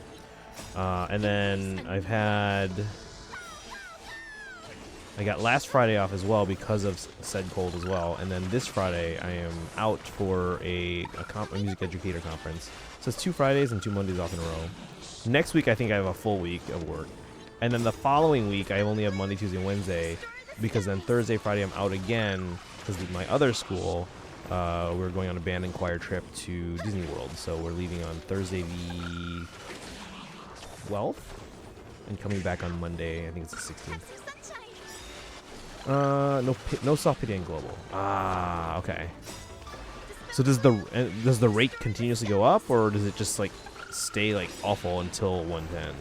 And then I got last Friday off as well because of said cold as well. And then this Friday, I am out for a music educator conference. So it's 2 Fridays and 2 Mondays off in a row. Next week, I think I have a full week of work. And then the following week, I only have Monday, Tuesday, Wednesday. Because then Thursday, Friday, I'm out again. Because my other school, we're going on a band and choir trip to Disney World. So we're leaving on Thursday the 12th. And coming back on Monday, I think it's the 16th. No soft pity and global. Ah, okay. So does the rate continuously go up, or does it just like stay like awful until 110?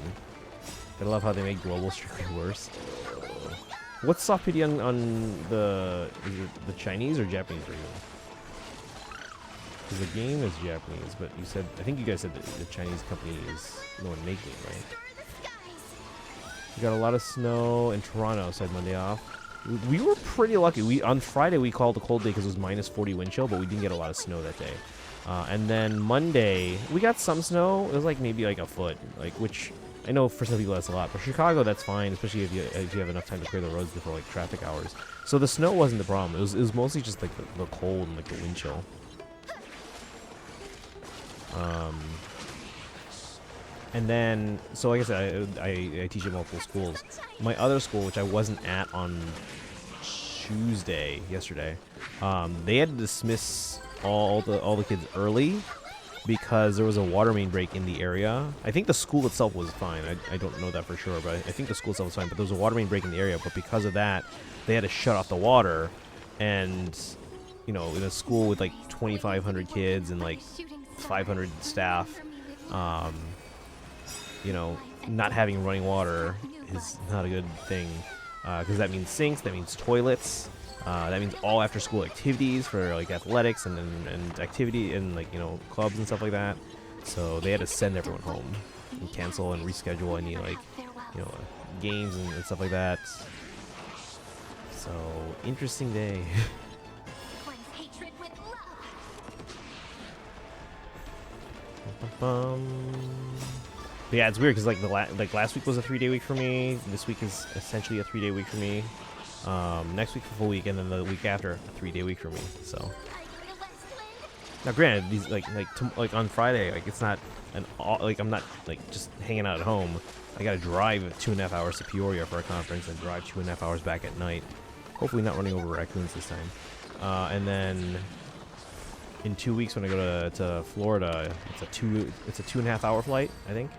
I love how they make global strictly worse. What's soft pity on the Chinese or Japanese version? Because the game is Japanese, but I think you guys said that the Chinese company is the one making it, right? We got a lot of snow in Toronto, so I had Monday off. We were pretty lucky. On Friday we called a cold day because it was -40 wind chill, but we didn't get a lot of snow that day. And then Monday we got some snow. It was like maybe like a foot, like, which I know for some people that's a lot, but Chicago that's fine, especially if you have enough time to clear the roads before like traffic hours. So the snow wasn't the problem. It was mostly just like the cold and like the wind chill. And then, so like I said, I teach at multiple schools. My other school, which I wasn't at on yesterday, they had to dismiss all the kids early because there was a water main break in the area. I think the school itself was fine. I don't know that for sure, but I think the school itself was fine. But there was a water main break in the area, but because of that, they had to shut off the water. And, you know, in a school with like 2,500 kids and like 500 staff, you know, not having running water is not a good thing. Because that means sinks, that means toilets, that means all after-school activities for like athletics and activity and like, you know, clubs and stuff like that. So they had to send everyone home and cancel and reschedule any like, you know, games and stuff like that. So interesting day. But yeah, it's weird because like last week was a 3-day week for me. This week is essentially a 3-day week for me. Next week a full week, and then the week after a 3-day week for me. So now, granted, these like on Friday, like it's not like I'm not like just hanging out at home. I gotta drive 2.5 hours to Peoria for a conference and drive 2.5 hours back at night. Hopefully not running over raccoons this time. And then in 2 weeks when I go to Florida, it's a 2.5 hour flight, I think.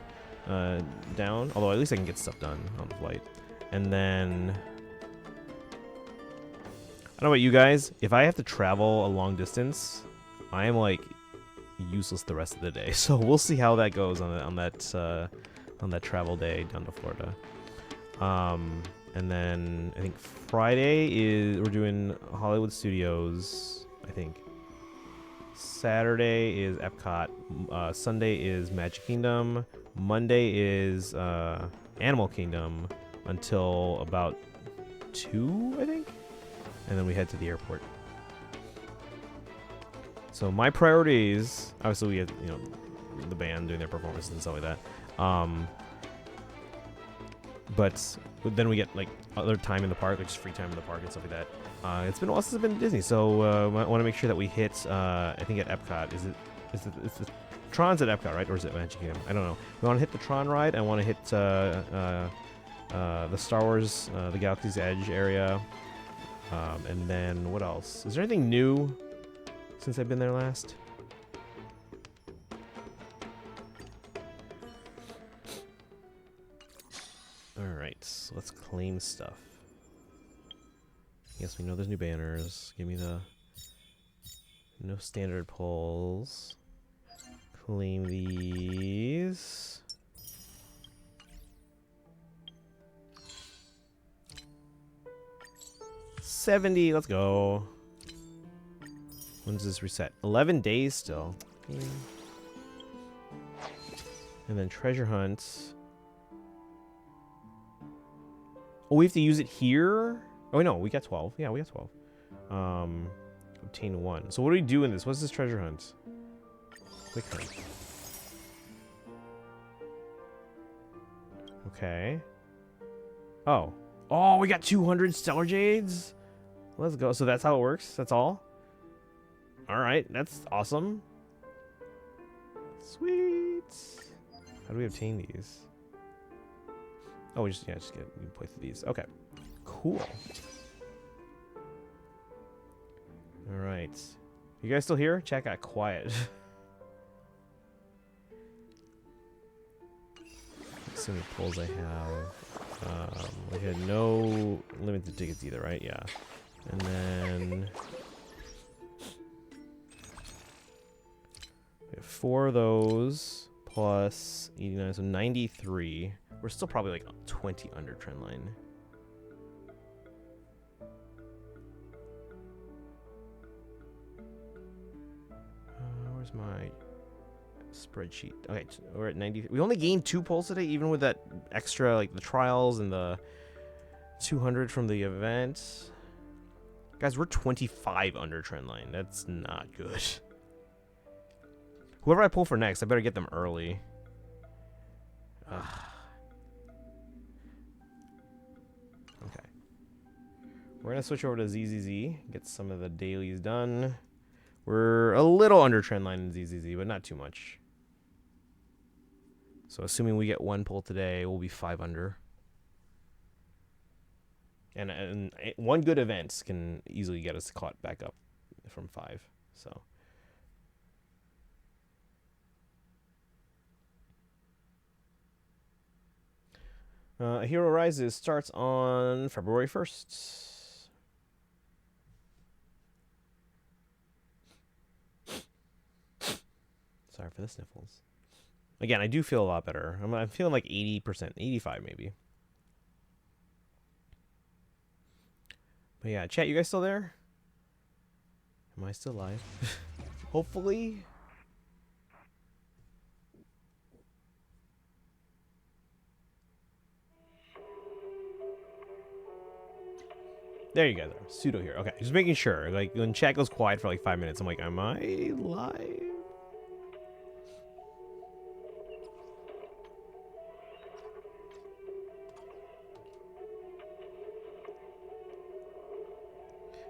Down, although at least I can get stuff done on the flight. And then I don't know about you guys, if I have to travel a long distance, I am like useless the rest of the day. So we'll see how that goes on that travel day down to Florida. And then I think Friday we're doing Hollywood Studios, I think. Saturday is Epcot. Sunday is Magic Kingdom. Monday is Animal Kingdom until about 2, I think. And then we head to the airport. So my priorities, obviously we had, you know, the band doing their performances and stuff like that. But then we get like other time in the park, like just free time in the park and stuff like that. It's been a while since I've been to Disney, so I want to make sure that we hit. I think at Epcot, is the Tron's at Epcot, right, or is it Magic Kingdom? I don't know. We want to hit the Tron ride. I want to hit the Star Wars, the Galaxy's Edge area, and then what else? Is there anything new since I've been there last? Alright, so let's claim stuff. Yes, we know there's new banners. Give me the no standard polls. Claim these. $70, let's go. When does this reset? 11 days still. Okay. And then treasure hunt. Oh, we have to use it here? Oh, no, we got 12. Yeah, we got 12. Obtain 1. So what do we do in this? What's this treasure hunt? Quick hunt. Okay. Oh. Oh, we got 200 Stellar Jades? Let's go. So that's how it works? That's all? Alright, that's awesome. Sweet. How do we obtain these? Oh, we just get we play through these. Okay, cool. All right, you guys still here? Chat got quiet. Let's see how many polls I have. We had no limited tickets either, right? Yeah, and then we have 4 of those plus 89, so 93. We're still probably like 20 under trend line. Where's my spreadsheet? Okay, we're at 90. We only gained 2 polls today, even with that extra, like the trials and the 200 from the event. Guys, we're 25 under trend line. That's not good. Whoever I pull for next, I better get them early. Ugh. We're gonna switch over to ZZZ, get some of the dailies done. We're a little under trend line in ZZZ, but not too much. So assuming we get 1 pull today, we'll be 5 under. And one good event can easily get us caught back up from 5. So. Hero Rises starts on February 1st. Sorry for the sniffles. Again, I do feel a lot better. I'm feeling like 80%, 85 maybe. But yeah, chat, you guys still there? Am I still live? Hopefully. There you guys are. Pseudo here. Okay, just making sure. Like, when chat goes quiet for like 5 minutes, I'm like, am I live?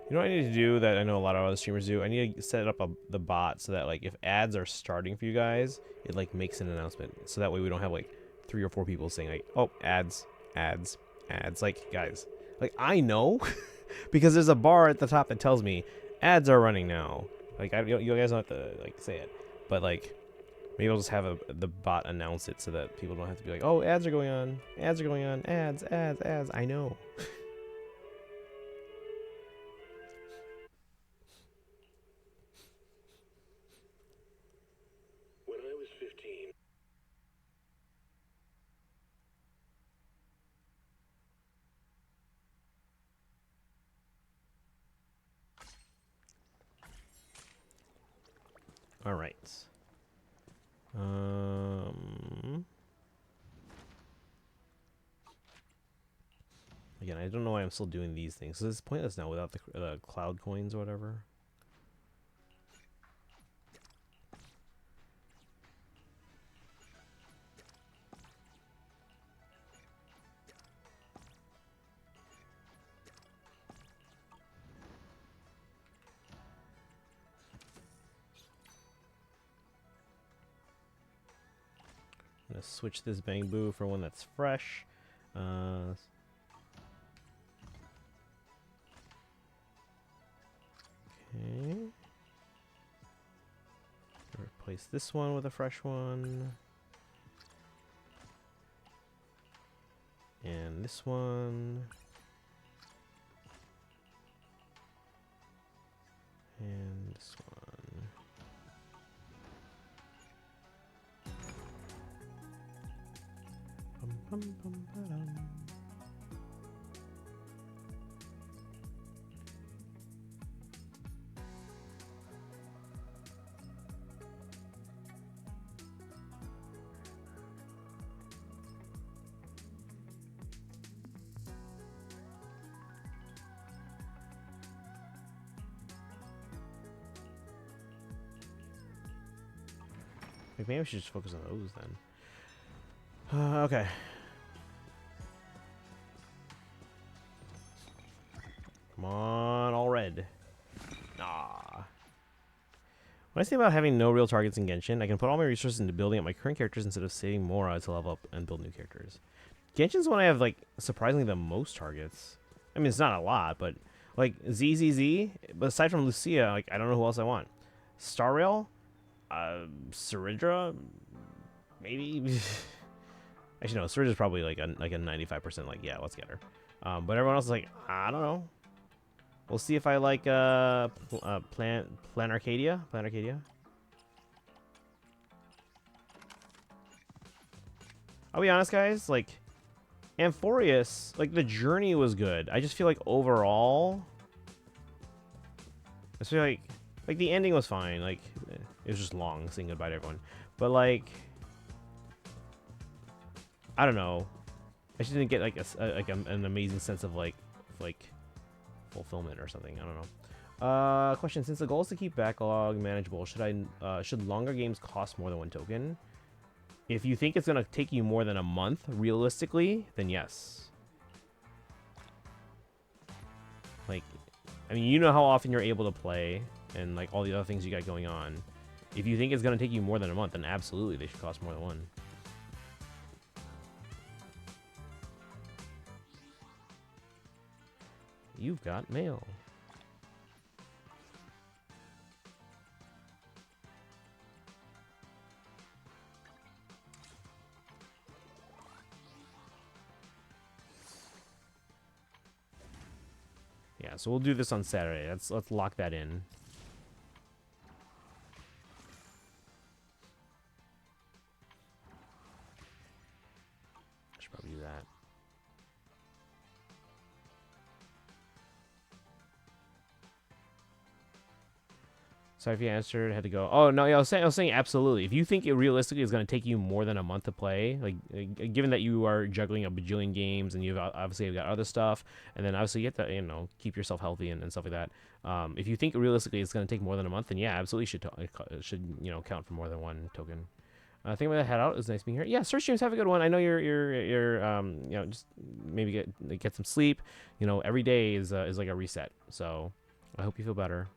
You know what I need to do that I know a lot of other streamers do? I need to set up the bot so that, like, if ads are starting for you guys, it, like, makes an announcement. So that way we don't have, like, 3 or 4 people saying, like, oh, ads, ads, ads. Like, guys, like, I know because there's a bar at the top that tells me ads are running now. Like, you guys don't have to, like, say it. But, like, maybe I'll just have the bot announce it so that people don't have to be like, oh, ads are going on, ads, ads, ads. I know. All right. Again, I don't know why I'm still doing these things. So it's pointless now without the cloud coins or whatever. I'm gonna switch this bamboo for one that's fresh. Okay. Replace this one with a fresh one. And this one. And this one. Bum, bum, bum, ba-dum. Like, maybe I should just focus on those then. Okay. Come on, all red. Ah. What I say about having no real targets in Genshin, I can put all my resources into building up my current characters instead of saving more to level up and build new characters. Genshin's when I have, like, surprisingly the most targets. I mean, it's not a lot, but, like, ZZZ, but aside from Lucia, like, I don't know who else I want. Star Rail? Saridra? Maybe? Actually, no, Saridra's probably, like a 95%, like, yeah, let's get her. But everyone else is like, I don't know. We'll see if I like, Plan Arcadia? Plan Arcadia? I'll be honest, guys, like, Amphorius, like, the journey was good. I just feel like overall, I feel like the ending was fine. Like, it was just long, saying goodbye to everyone. But, like, I don't know. I just didn't get, like, an amazing sense of, like fulfillment or something. I don't know. Question: since the goal is to keep backlog manageable, should longer games cost more than 1 token? If you think it's gonna take you more than a month, realistically, then yes. Like, I mean, you know how often you're able to play and like all the other things you got going on. If you think it's gonna take you more than a month, then absolutely they should cost more than one. You've got mail. Yeah, so we'll do this on Saturday. Let's lock that in. Should probably do that. Sorry if you answered. Had to go. Oh no, yeah, I was saying absolutely. If you think it realistically is going to take you more than a month to play, like given that you are juggling a bajillion games and you've obviously got other stuff, and then obviously you have to keep yourself healthy and stuff like that. If you think realistically it's going to take more than a month, then yeah, absolutely should count for more than one token. Think about that. Head out. It was nice being here. Yeah, Search Streams, have a good one. I know you're just maybe get some sleep. Every day is like a reset. So I hope you feel better.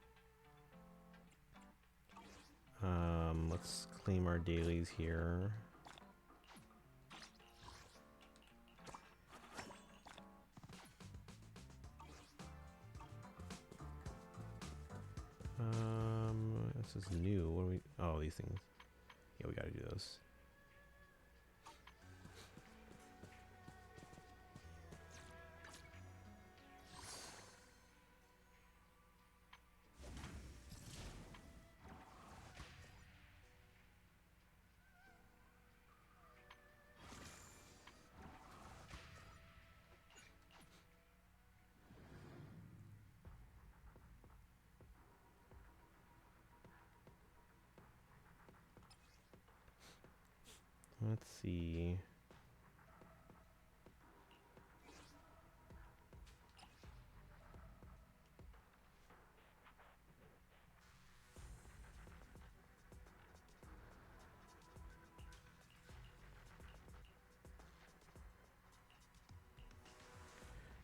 Let's claim our dailies here. This is new. What do we? Oh, these things. Yeah, we gotta do those. Let's see.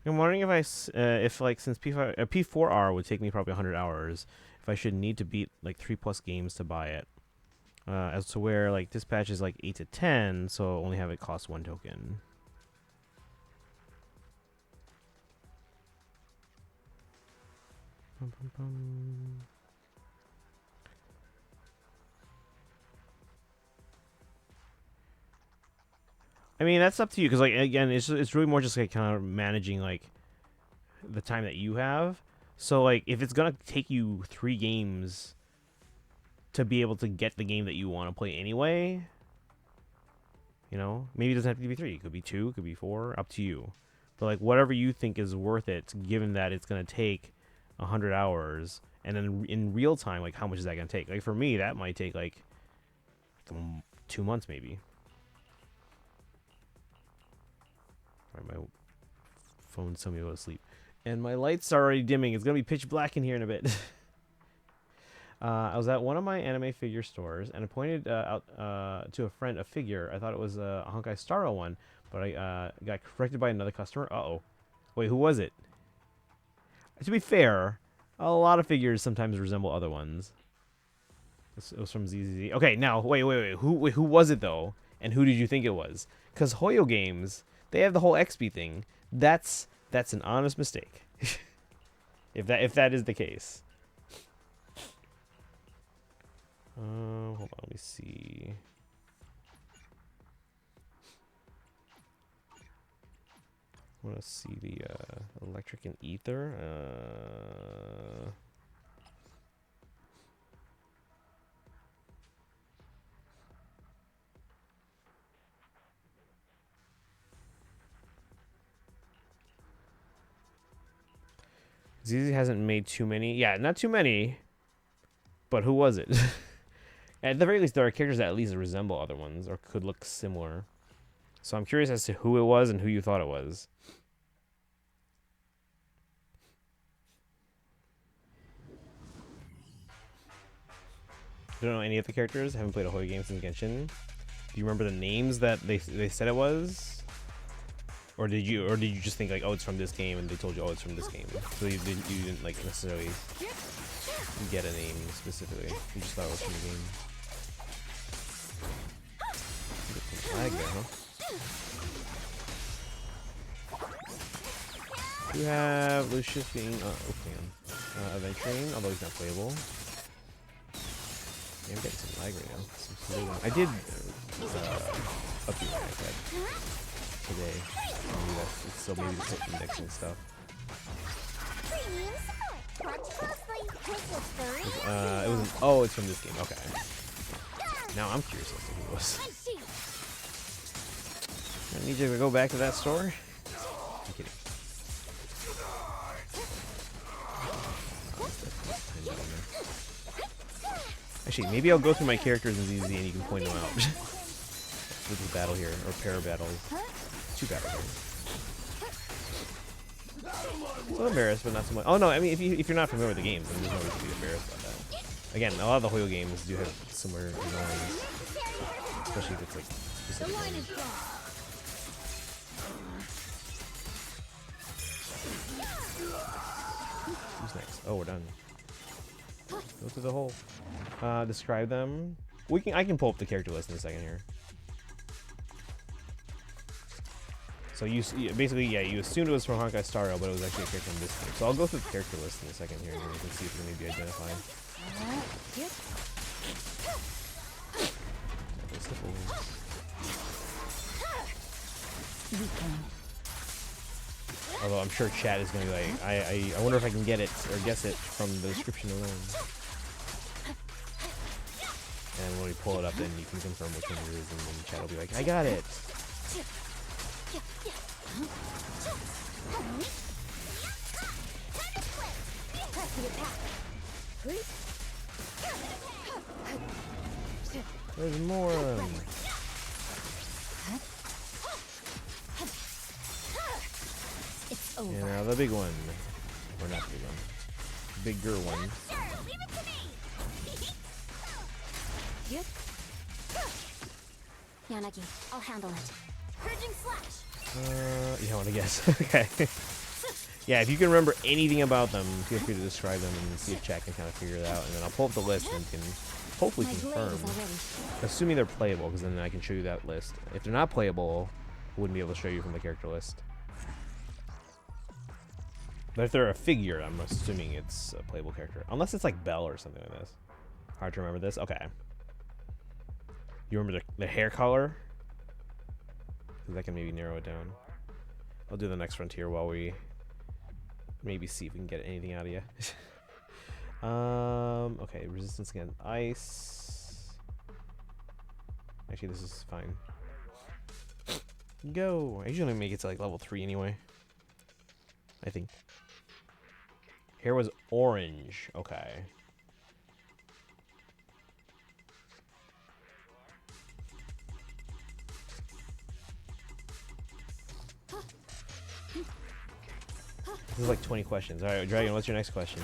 I'm wondering if like since P4R would take me probably 100 hours, if I should need to beat like 3+ games to buy it. As to where like dispatch is like 8 to 10, so only have it cost 1 token. Bum, bum, bum. I mean, that's up to you, because like again, it's really more just like kind of managing like the time that you have. So like if it's gonna take you 3 games to be able to get the game that you want to play anyway, maybe it doesn't have to be 3. It could be 2, it could be 4, up to you. But like whatever you think is worth it, given that it's gonna take 100 hours, and then in real time, like how much is that gonna take? Like for me, that might take like 2 months maybe. My phone's telling me to go to sleep, and my lights are already dimming. It's gonna be pitch black in here in a bit. I was at one of my anime figure stores, and I pointed out to a friend a figure. I thought it was a Honkai Starro one, but I got corrected by another customer. Uh-oh. Wait, who was it? To be fair, a lot of figures sometimes resemble other ones. It was from ZZZ. Okay, now, wait. Who was it, though? And who did you think it was? Because Hoyo Games, they have the whole XP thing. That's an honest mistake. if that is the case. Hold on, let me see. I want to see the electric and ether. ZZ hasn't made too many. Yeah, not too many. But who was it? At the very least, there are characters that at least resemble other ones or could look similar. So I'm curious as to who it was and who you thought it was. Don't know any of the characters. I haven't played a Hoyo game since Genshin. Do you remember the names that they said it was? Or did you just think like, oh, it's from this game, and they told you, oh, it's from this game, so you didn't like necessarily get a name specifically. You just thought it was from the game. Get some lag there, huh? You have Lucius being Aventurine, although he's not playable. Yeah, I'm getting some lag right now. I did update my iPad today. So maybe the index and stuff. It was. Oh, it's from this game. Okay. Now I'm curious as to who it was. I need you to go back to that store. I'm kidding. Actually, maybe I'll go through my characters as easy and you can point them out. With this battle here, or pair of battles. 2 battles here. So embarrassed, but not so much. Oh no, I mean, if you're not familiar with the games, then there's no reason to be embarrassed about that. Again, a lot of the Hoyo games do have similar designs, especially if it's like specific ones. Who's next? Oh, we're done. Go through the hole. Describe them. I can pull up the character list in a second here. So basically, you assumed it was from Honkai Star Rail, but it was actually a character from this game. So I'll go through the character list in a second here, and you can see if it can maybe identify. Although I'm sure chat is gonna be like, I wonder if I can get it or guess it from the description alone. And when we pull it up, then you can confirm which one it is, and then chat will be like, I got it. There's more of them. And now the big one. Or not the big one. Bigger one. Yanagi, I'll handle it. Purging flash. You don't want to guess. Okay. Yeah, if you can remember anything about them, feel free to describe them and see if chat can kind of figure it out. And then I'll pull up the list and can hopefully confirm. Assuming they're playable, because then I can show you that list. If they're not playable, I wouldn't be able to show you from the character list. But if they're a figure, I'm assuming it's a playable character. Unless it's like Belle or something like this. Hard to remember this? Okay. You remember the hair color? Because that can maybe narrow it down. I'll do the next frontier while we maybe see if we can get anything out of you. Okay, resistance against ice. Actually, this is fine. Go! I usually make it to like level 3 anyway. I think. Hair was orange. Okay. This is like 20 questions. Alright, Dragon, what's your next question?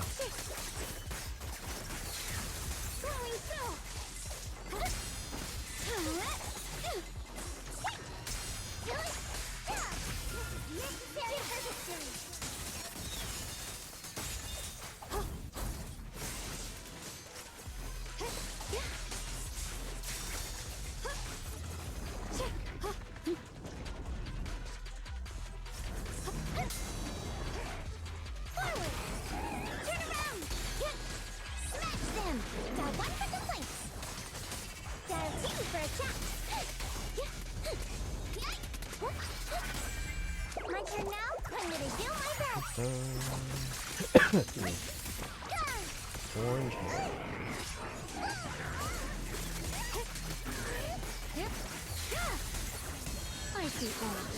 Orange hair. I see orange.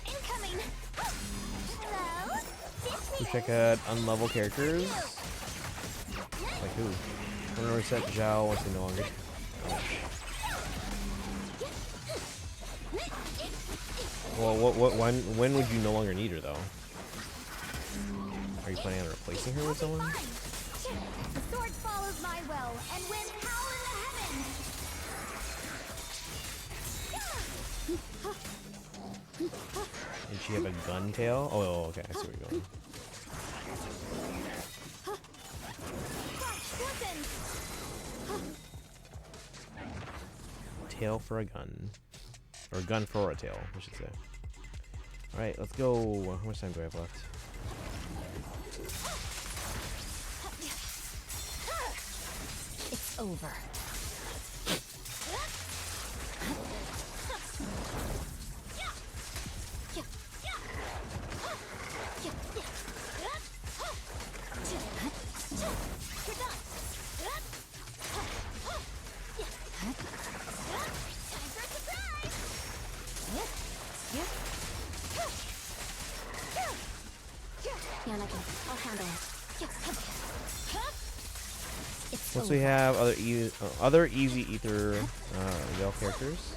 Incoming. Hello. Check out unlevel characters. Like who? I'm gonna reset Zhao once they no longer. Well, when would you no longer need her though? planning on replacing her with someone. The sword follows my will and wins power in the heavens. Did she have a gun tail? Oh, okay. I see where you're going. Tail for a gun. Or a gun for a tail, I should say. Alright, let's go. How much time do I have left? It's over. I'll handle it. Once we have other easy ether Yell characters.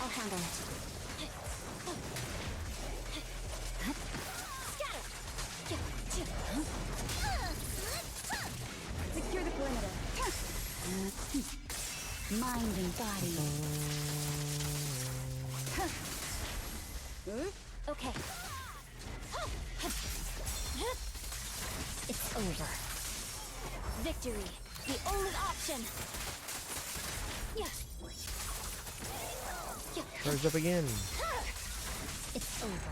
I'll handle it. Secure the perimeter. Mind and body. Okay. It's over. Victory, the only option. Charge up again. It's over.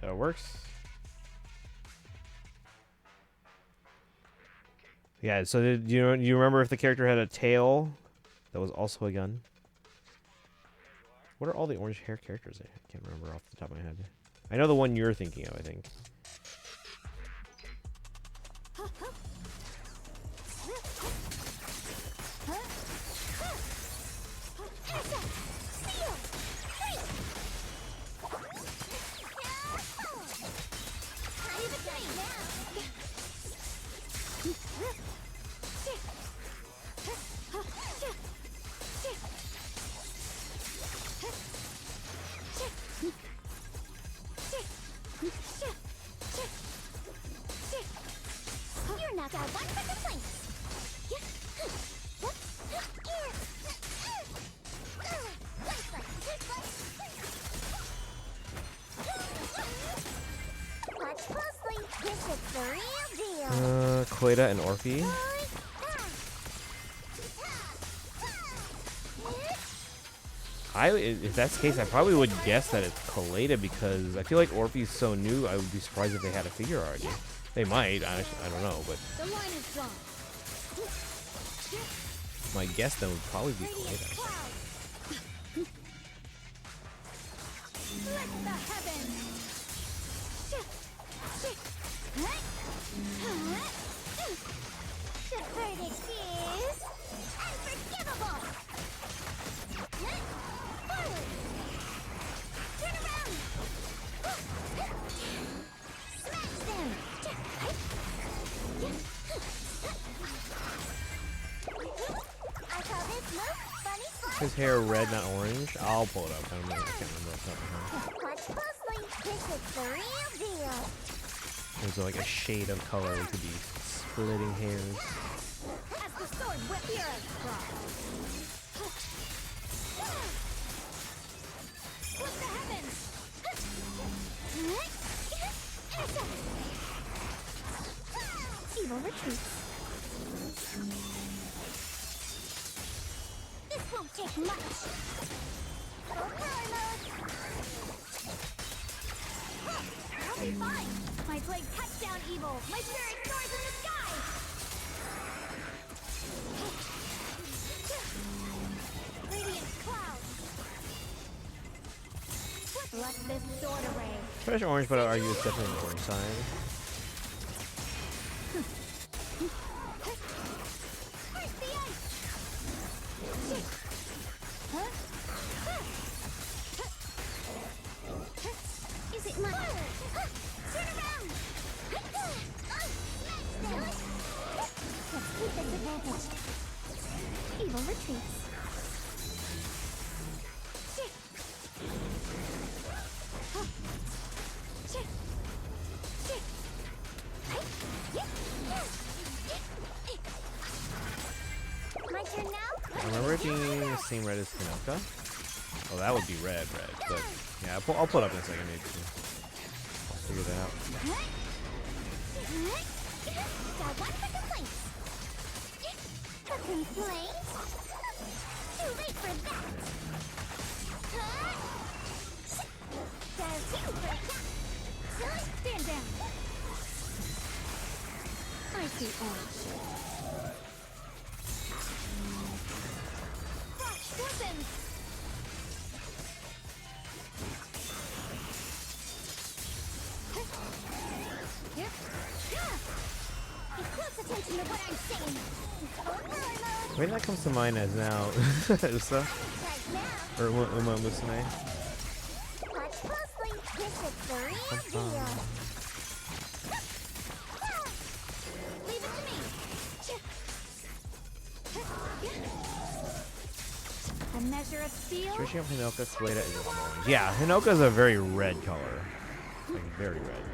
That works. Yeah, so do you remember if the character had a tail that was also a gun? What are all the orange hair characters? I can't remember off the top of my head. I know the one you're thinking of, I think. You're knocked out one for the flanks. Watch closely. This is the real deal. Queta and Orphe. If that's the case, I probably would guess that it's Kaleda because I feel like Orphe's so new. I would be surprised if they had a figure already. They might. I don't know, but The line is drawn. my guess then would probably be Kaleda. Split the heavens. The verdict is unforgivable. Forward. Turn around. Smash them. I call this move funny fun. His hair red, not orange. I'll pull it up. I can't remember off the top of my head. Watch closely. This is the real deal. There's like a shade of color. We could be splitting hairs. As the sword whips your cross. Split the heavens. Evil retreats. This won't take much. Full power mode. I'll be fine. My blade cuts down evil. My spirit soars in the sky. Radiant clouds. Let this sword away. Fresh orange, but I argue it's definitely on the orange side. Break the ice. disadvantage. Evil retreats. My turn now? I remember it being the same red as Hinoka. Oh, that would be red, but yeah, I'll put up in a second maybe. I'll figure that out. Got 1 second place. Cooking flames? Too late for that. Got 2 for that. Stand down. I see orange. Flash weapons. Pay close attention to what I'm saying. Maybe that comes to mind as now Usa Right now. or Uma Musume. Watch closely. This is the real deal. Leave it to me. A measure of steel. Switching up Hinoka, Kaleda is orange. Yeah, Hinoka's a very red color. Like very red.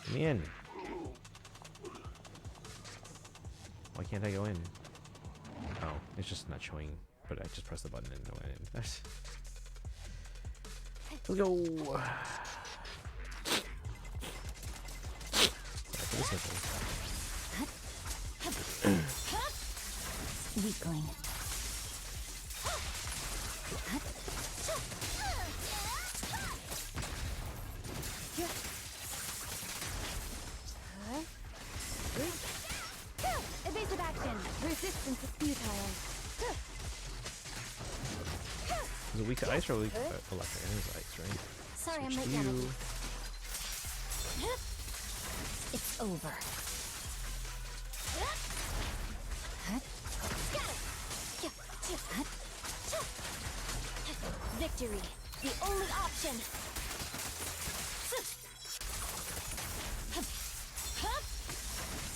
Let me in. Why can't I go in? Oh, it's just not showing. But I just pressed the button and no I didn't. Let's go. Weakling. Evasive action. Resistance is futile. Is it weak to ice or weak to electric? I think it's ice, right? Sorry, Switch I'm to late. you. It's over. Victory, the only option.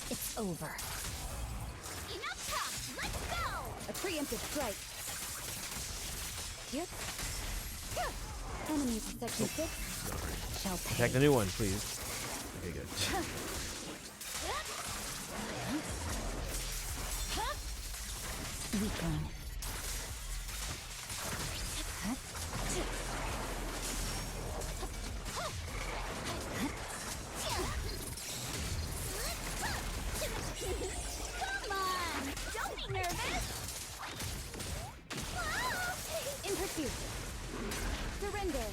It's over. Enough talk. Let's go. A preemptive strike. Yep. Enemy to section 6 shall pay. Attack the new one, please. Okay, good. Weakling. Come on! Don't be nervous! In pursuit. Surrender.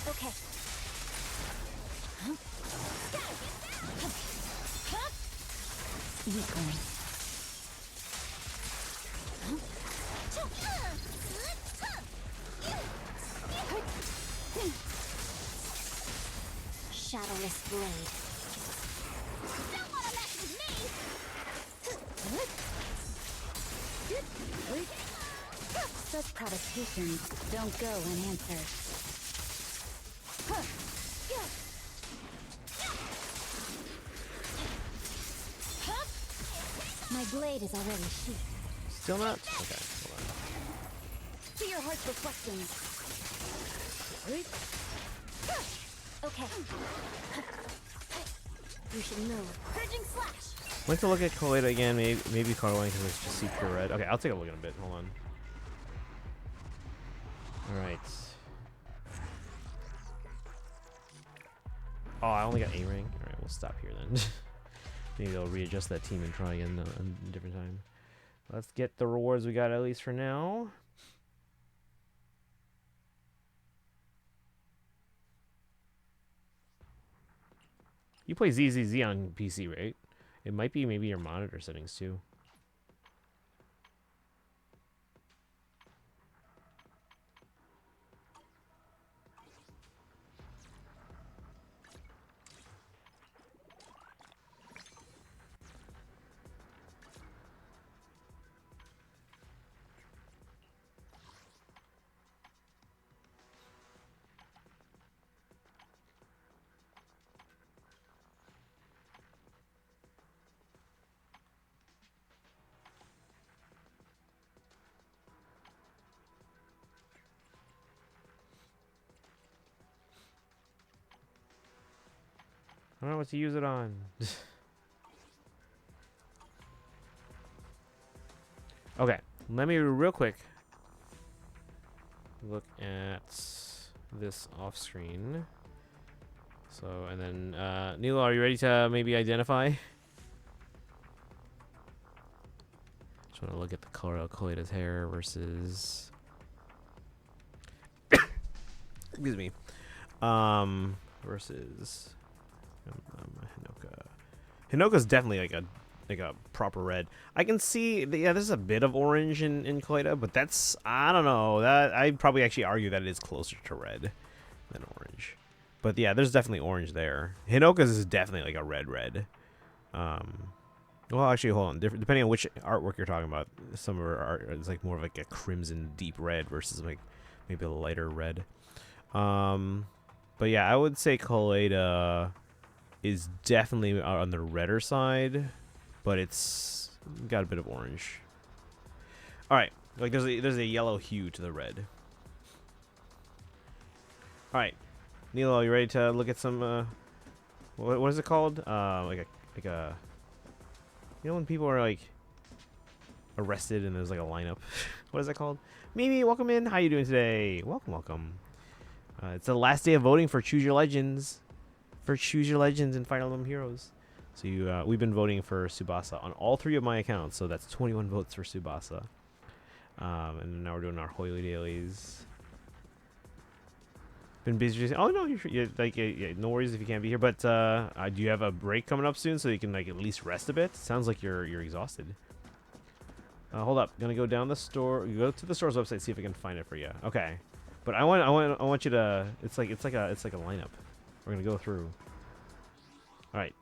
Okay. Weakling. Shadowless blade. Don't wanna mess with me! Such provocations don't go unanswered. My blade is already sheathed. Still not? Okay, hold on. See your heart's reflection. Okay. You should know. Purging slash. I'd like to look at Kaleda again, maybe Carline because it's just see pure red. Okay, I'll take a look in a bit. Hold on. Alright. Oh, I only got A rank. Alright, we'll stop here then. Maybe I'll readjust that team and try again a different time. Let's get the rewards we got at least for now. You play ZZZ on PC, right? It might be maybe your monitor settings too. don't know what to use it on. Okay, let me real quick look at this off screen. So, and then, Nilo, are you ready to maybe identify? Just want to look at the color of Koleda's hair versus... Excuse me. Versus Hinoka. Hinoka's definitely like a proper red. I can see, yeah, there's a bit of orange in Koleda, but that's, I don't know. That I'd probably actually argue that it is closer to red than orange. But yeah, there's definitely orange there. Hinoka's is definitely like a red. Well, actually, hold on. Depending on which artwork you're talking about, some of her art is like more of like a crimson deep red versus like maybe a lighter red. But yeah, I would say Koleda is definitely on the redder side, but it's got a bit of orange. All right, like there's a yellow hue to the red. All right, Nilo, are you ready to look at some? What is it called? Like a. You know when people are like arrested and there's like a lineup. What is that called? Mimi, welcome in. How you doing today? Welcome. It's the last day of voting for Choose Your Legends. For Choose Your Legends in Fire Emblem Heroes. So we've been voting for Tsubasa on all 3 of my accounts. So that's 21 votes for Tsubasa. And now we're doing our Holy Dailies. Been busy. Oh no, you're like no worries if you can't be here. But do you have a break coming up soon so you can like at least rest a bit? Sounds like you're exhausted. Hold up, gonna go down the store. Go to the store's website, see if I can find it for you. Okay, but I want you to. It's like a lineup. We're gonna go through. All right.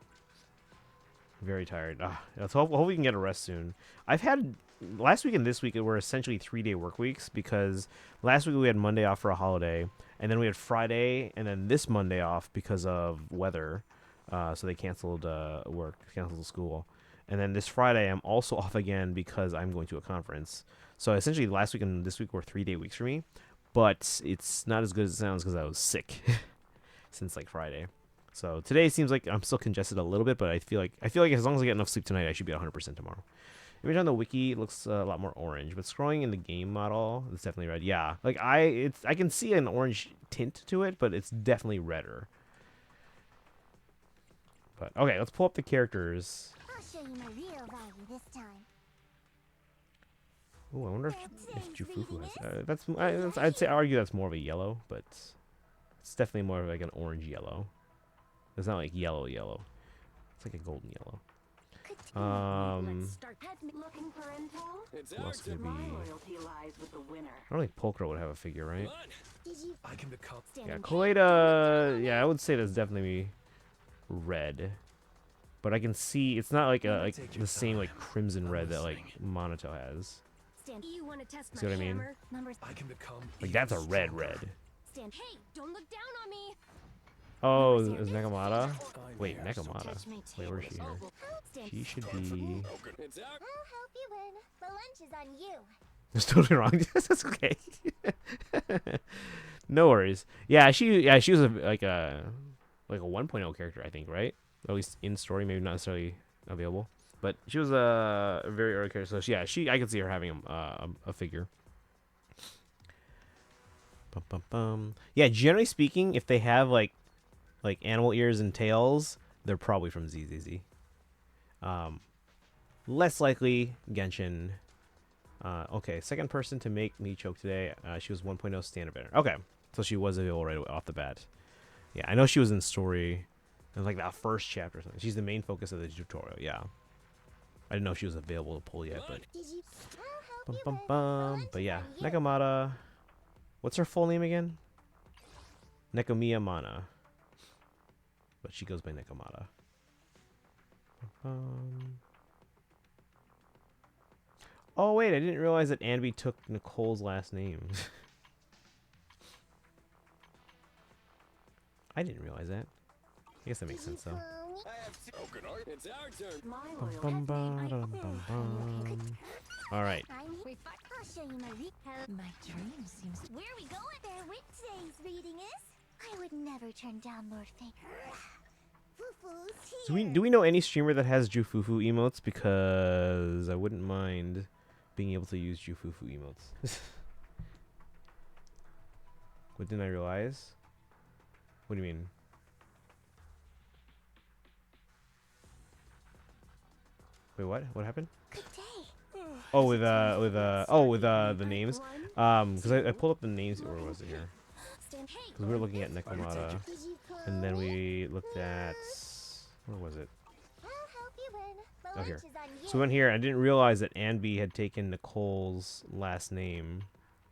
Very tired. Let's hope we can get a rest soon. I've had last week and this week were essentially 3-day work weeks because last week we had Monday off for a holiday, and then we had Friday, and then this Monday off because of weather. So they canceled work, canceled school, and then this Friday I'm also off again because I'm going to a conference. So essentially last week and this week were 3-day weeks for me, but it's not as good as it sounds because I was sick since like Friday. So today seems like I'm still congested a little bit, but I feel like as long as I get enough sleep tonight, I should be 100% tomorrow. Image on the wiki looks a lot more orange, but scrolling in the game model, it's definitely red. Yeah, like I can see an orange tint to it, but it's definitely redder. But okay, let's pull up the characters. I'll show you my real value this time. Oh, I wonder if Jufufu has. I'd argue that's more of a yellow, but it's definitely more of like an orange yellow. It's not like yellow. It's like a golden yellow. Who else could it be? I don't think Polkro would have a figure, right? Yeah, Koleda. Yeah, I would say that's definitely red, but I can see it's not like the same like crimson red that like Monato has. See what I mean? Like that's a red. Hey, don't look down on me. Oh, is Nekomata? Wait, Nekomata. Wait, where's she here? She should be. I'll help you win. The lunch is on you. That's totally wrong. That's okay. No worries. Yeah, she was like a 1.0 character, I think, right? At least in story, maybe not necessarily available, but she was a very early character. So yeah, I could see her having a figure. Yeah, generally speaking, if they have like animal ears and tails, they're probably from ZZZ. Less likely Genshin. Okay, second person to make me choke today. She was 1.0 standard banner. Okay, so she was available right off the bat. Yeah, I know she was in story. In like that first chapter or something. She's the main focus of the tutorial. Yeah, I didn't know if she was available to pull yet, but. But yeah, Nekomata. What's her full name again? Nekomiya Mana. But she goes by Nekomata. Oh wait, I didn't realize that Anby took Nicole's last name. I didn't realize that. I guess that makes sense though. All right. I'll show you my dream seems. Where are we going? There Wednesday's reading is. I would never turn down Lord Faker. Do we know any streamer that has Jufufu emotes? Because I wouldn't mind being able to use Jufufu emotes. What didn't I realize? What do you mean? Wait, what? What happened? Oh, with the names. Because I pulled up the names. Where was it here? Because we were looking at Nekomata, and then we looked at where was it? Oh, here. So we went here. I didn't realize that Anby had taken Nicole's last name,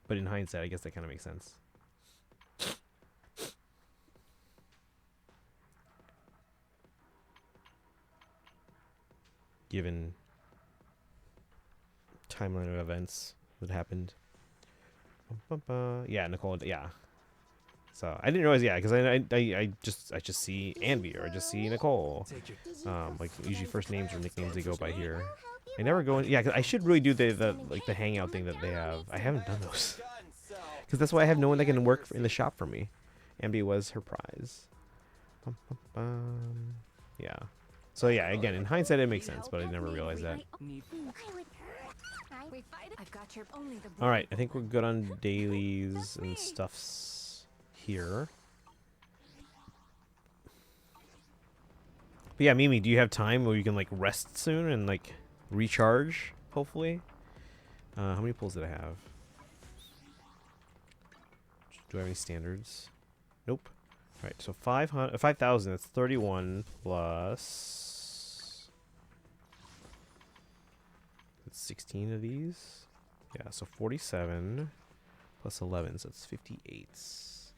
but in hindsight, I guess that kind of makes sense. Given timeline of events that happened. Yeah, Nicole. Yeah. So I didn't realize. Yeah, because I just see Anby or I just see Nicole. Like usually first names or nicknames they go by here. I never go in. Yeah, 'cause I should really do the like the hangout thing that they have. I haven't done those. Because that's why I have no one that can work in the shop for me. Anby was her prize. Yeah. So yeah, again, in hindsight it makes sense, but I never realized that. Alright, I think we're good on dailies and stuffs here. But yeah, Mimi, do you have time where you can like rest soon and like recharge, hopefully? How many pulls did I have? Do I have any standards? Nope. Alright, so 5,000, that's 31 plus... That's 16 of these? Yeah, so 47 plus 11, so it's 58.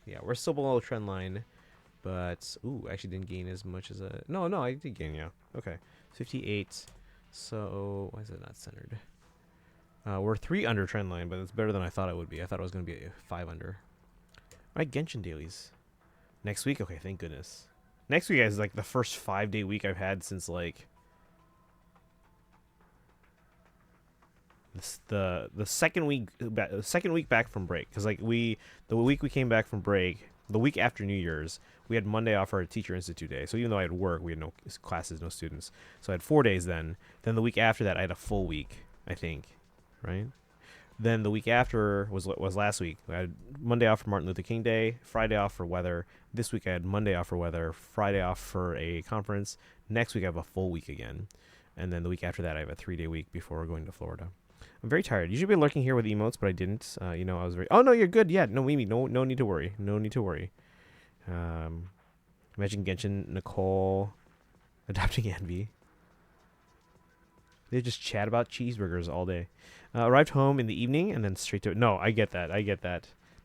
Yeah, we're still below the trend line, but... Ooh, I actually didn't gain as much as a... No, I did gain, yeah. Okay, 58. So, why is it not centered? We're 3 under trend line, but it's better than I thought it would be. I thought it was going to be 5 under. Alright, Genshin dailies. Next week? Okay, thank goodness. Next week is like the first 5-day week I've had since like the second week back from break. Because like the week we came back from break, the week after New Year's, we had Monday off our Teacher Institute day. So even though I had work, we had no classes, no students. So I had 4 days then. Then the week after that, I had a full week, I think, right? Then the week after was last week. I had Monday off for Martin Luther King Day, Friday off for weather. This week I had Monday off for weather, Friday off for a conference. Next week I have a full week again. And then the week after that I have a 3-day week before going to Florida. I'm very tired. You should be lurking here with emotes, but I didn't. I was very... Oh, no, you're good. Yeah, no, Mimi, no need to worry. No need to worry. Imagine Genshin, Nicole, adopting Envy. They just chat about cheeseburgers all day. Arrived home in the evening and then straight to it. No, I get that.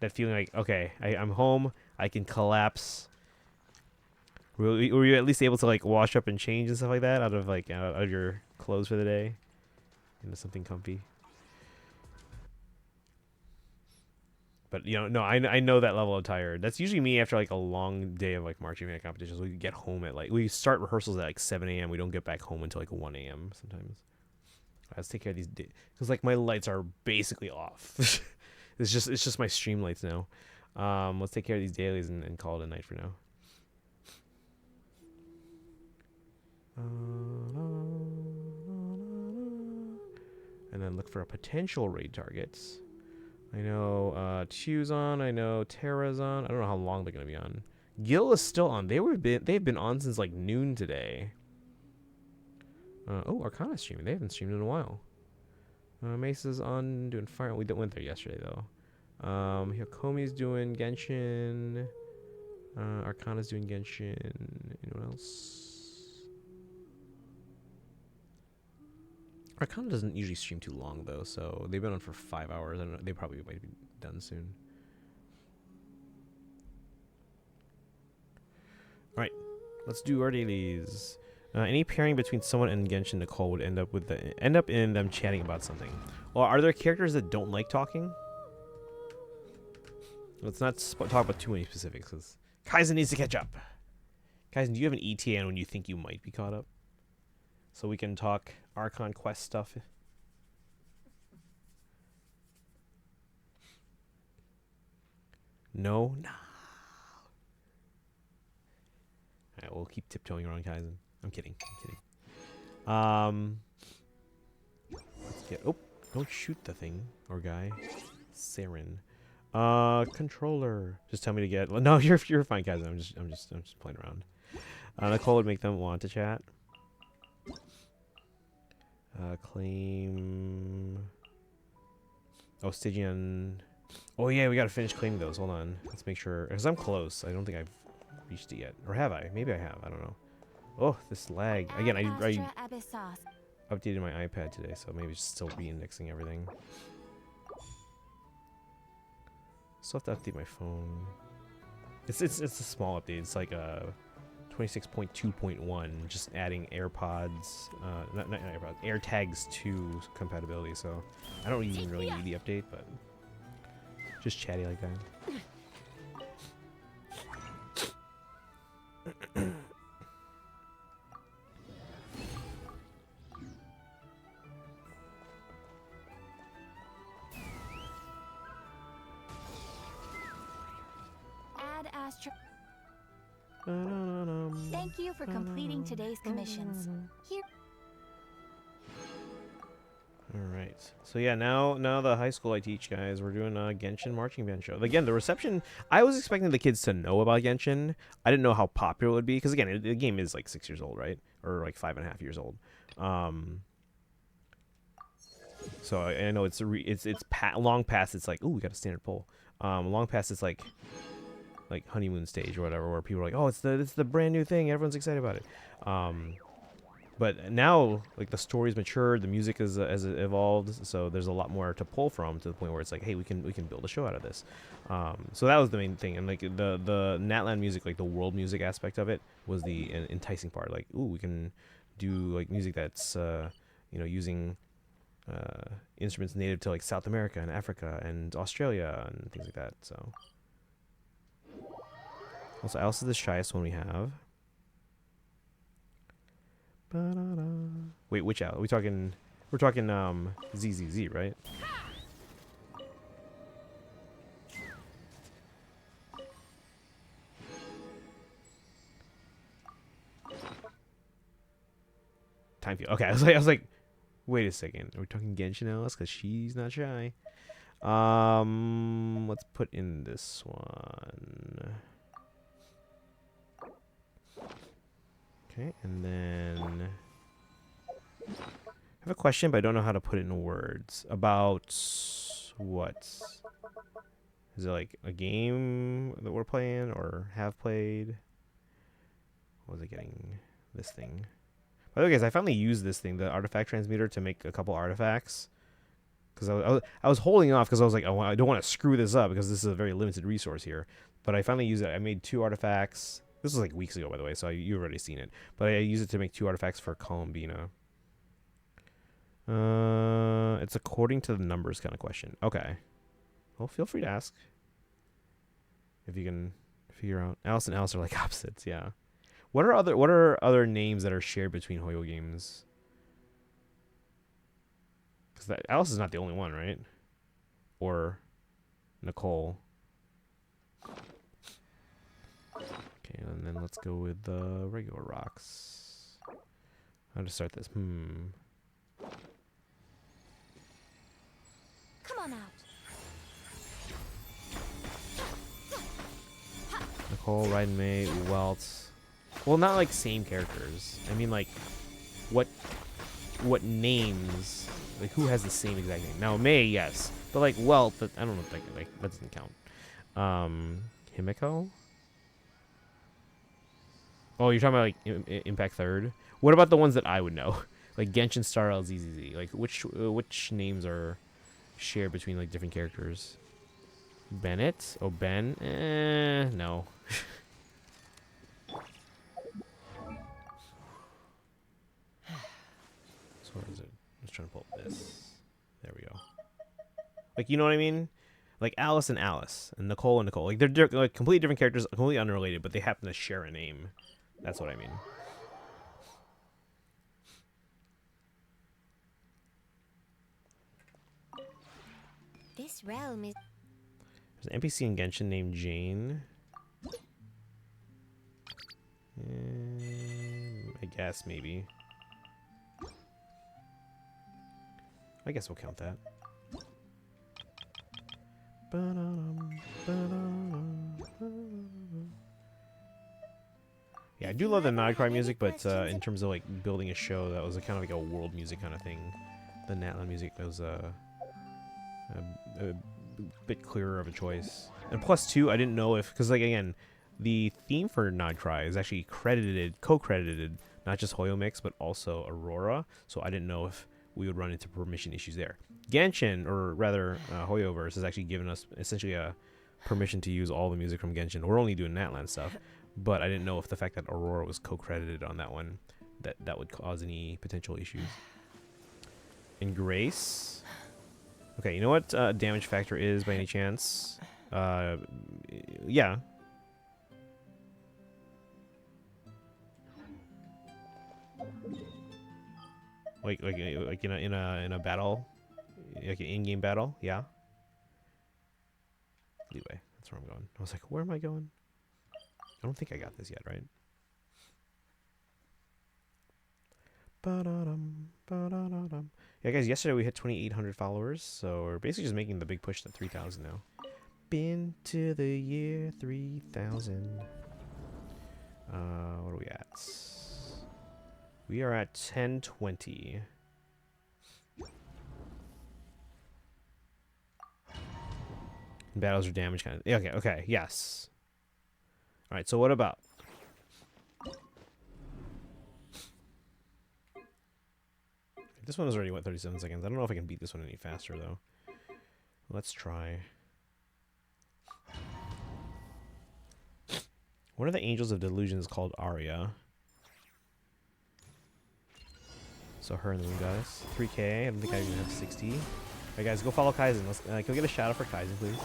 That feeling like, okay, I'm home. I can collapse. Were you at least able to like wash up and change and stuff like that out of your clothes for the day into something comfy? But no, I know that level of tired. That's usually me after like a long day of like marching band competitions. We get home at like we start rehearsals at like 7 a.m. We don't get back home until like 1 a.m. sometimes. Let's take care of these because like my lights are basically off. it's just my stream lights now. Let's take care of these dailies and call it a night for now. And then look for a potential raid targets. I know Chu's on. I know Terra's on. I don't know how long they're gonna be on. Gil is still on. They've been on since like noon today. Oh, Arcana's streaming. They haven't streamed in a while. Mesa's on doing fire. We went there yesterday though. Hyokomi's doing Genshin. Arcana's doing Genshin. Anyone else? Arcana doesn't usually stream too long though, so they've been on for 5 hours. I don't know. They probably might be done soon. All right, let's do our dailies. Any pairing between someone and Genshin Nicole would end up in them chatting about something. Well, are there characters that don't like talking? Let's not talk about too many specifics, because Kaizen needs to catch up. Kaizen, do you have an ETA on when you think you might be caught up? So we can talk Archon quest stuff. No? Nah. Alright, we'll keep tiptoeing around Kaizen. I'm kidding. I'm kidding. Let's get. Oh, don't shoot the thing or guy. Saren. Controller. Just tell me to get. No, you're fine, Kaizen. I'm just playing around. Nicole would make them want to chat. Claim. Oh, Stygian. Oh yeah, we gotta finish claiming those. Hold on. Let's make sure, because I'm close. I don't think I've reached it yet, or have I? Maybe I have. I don't know. Oh, this lag again. I updated my iPad today, so maybe it's still re-indexing everything. Still have to update my phone. It's a small update. It's like 26.2.1, just adding AirPods, not AirPods, AirTags 2 compatibility. So I don't even really need the update, but just chatty like that. Thank you for completing today's commissions. Here. All right. So yeah, now the high school I teach, guys, we're doing a Genshin marching band show. Again, the reception. I was expecting the kids to know about Genshin. I didn't know how popular it would be because again, the game is like 6 years old, right, or like 5.5 years old. So I know it's long past. It's like, ooh, we got a standard poll. Long past it's like honeymoon stage or whatever, where people are like, oh, it's the brand new thing, everyone's excited about it. But now, like, the story's matured, the music has evolved, so there's a lot more to pull from, to the point where it's like, hey, we can build a show out of this. So that was the main thing, and like the Natland music, like the world music aspect of it, was the enticing part. Like, ooh, we can do like music that's using instruments native to like South America and Africa and Australia and things like that. So. Also, Alice is the shyest one we have. Ba-da-da. Wait, which Alice? We're talking ZZZ, right? Time field. Okay, I was like, wait a second. Are we talking Genshin Alice? Because she's not shy. Let's put in this one. Okay, and then I have a question, but I don't know how to put it in words. About what? Is it like a game that we're playing or have played? What was I getting? This thing. By the way, guys, I finally used this thing, the artifact transmuter, to make a couple artifacts. Because I was holding off because I was like, I don't want to screw this up because this is a very limited resource here. But I finally used it. I made 2 artifacts. This was like weeks ago, by the way, so you've already seen it. But I use it to make 2 artifacts for Columbina. It's according to the numbers kind of question. Okay. Well, feel free to ask. If you can figure out. Alice and Alice are like opposites, yeah. What are other names that are shared between Hoyo games? Because Alice is not the only one, right? Or Nicole. Okay, and then let's go with the regular rocks. How to start this? Come on out. Nicole, Raiden, May, Welt. Well, not like same characters. I mean, like, what names? Like, who has the same exact name? Now, May, yes, but like Welt, I don't know. Like that doesn't count. Himiko. Oh, you're talking about like Impact Third. What about the ones that I would know, like Genshin Star LZZZ? Like which names are shared between like different characters? Bennett? Oh, Ben? No. So where is it? I'm just trying to pull up this. There we go. Like, you know what I mean? Like Alice and Alice, and Nicole and Nicole. Like they're like completely different characters, completely unrelated, but they happen to share a name. That's what I mean. This realm is. There's an NPC in Genshin named Jane. guess, maybe. I guess we'll count that. Yeah, I do love the Nightcry music, but in terms of like building a show, that was a kind of like a world music kind of thing. The Natlan music was a bit clearer of a choice. And plus two, I didn't know if, because like again, the theme for Nightcry is actually co-credited, not just Hoyo Mix, but also Aurora. So I didn't know if we would run into permission issues there. Genshin, or rather Hoyoverse, has actually given us essentially a permission to use all the music from Genshin. We're only doing Natlan stuff, but I didn't know if the fact that Aurora was co-credited on that one, that would cause any potential issues. And Grace. Okay, you know what damage factor is by any chance? Yeah. Like in a battle, like an in-game battle, yeah. Anyway, that's where I'm going. I was like, where am I going? I don't think I got this yet, right? Yeah, guys, yesterday we hit 2,800 followers, so we're basically just making the big push to 3,000 now. Been to the year 3,000. What are we at? We are at 1020. Battles are damage kind of. Okay, yes. All right, so what about? This one is already, what, 37 seconds? I don't know if I can beat this one any faster, though. Let's try. One of the Angels of Delusion is called Arya. So her and the Moon Goddess. 3K. I don't think I even have 60. Alright, guys, go follow Kaizen. Let's, can we get a shout out for Kaizen, please?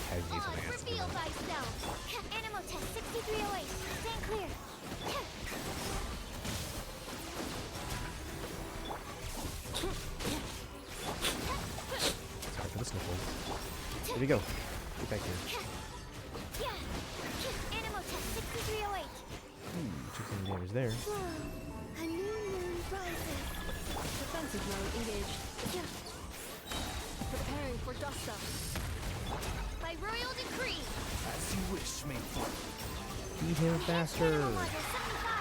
Kaizen needs something else. Reveal thyself. Animal test 6308. Stand clear. Sorry for the sniffles. Here we go. Get back here. Animal test 6308. Took some damage there. A new moon rises. Defensive mode engaged. Preparing for dust up. By royal decree. As you wish, Mayford. Beat him faster. Animal module 75.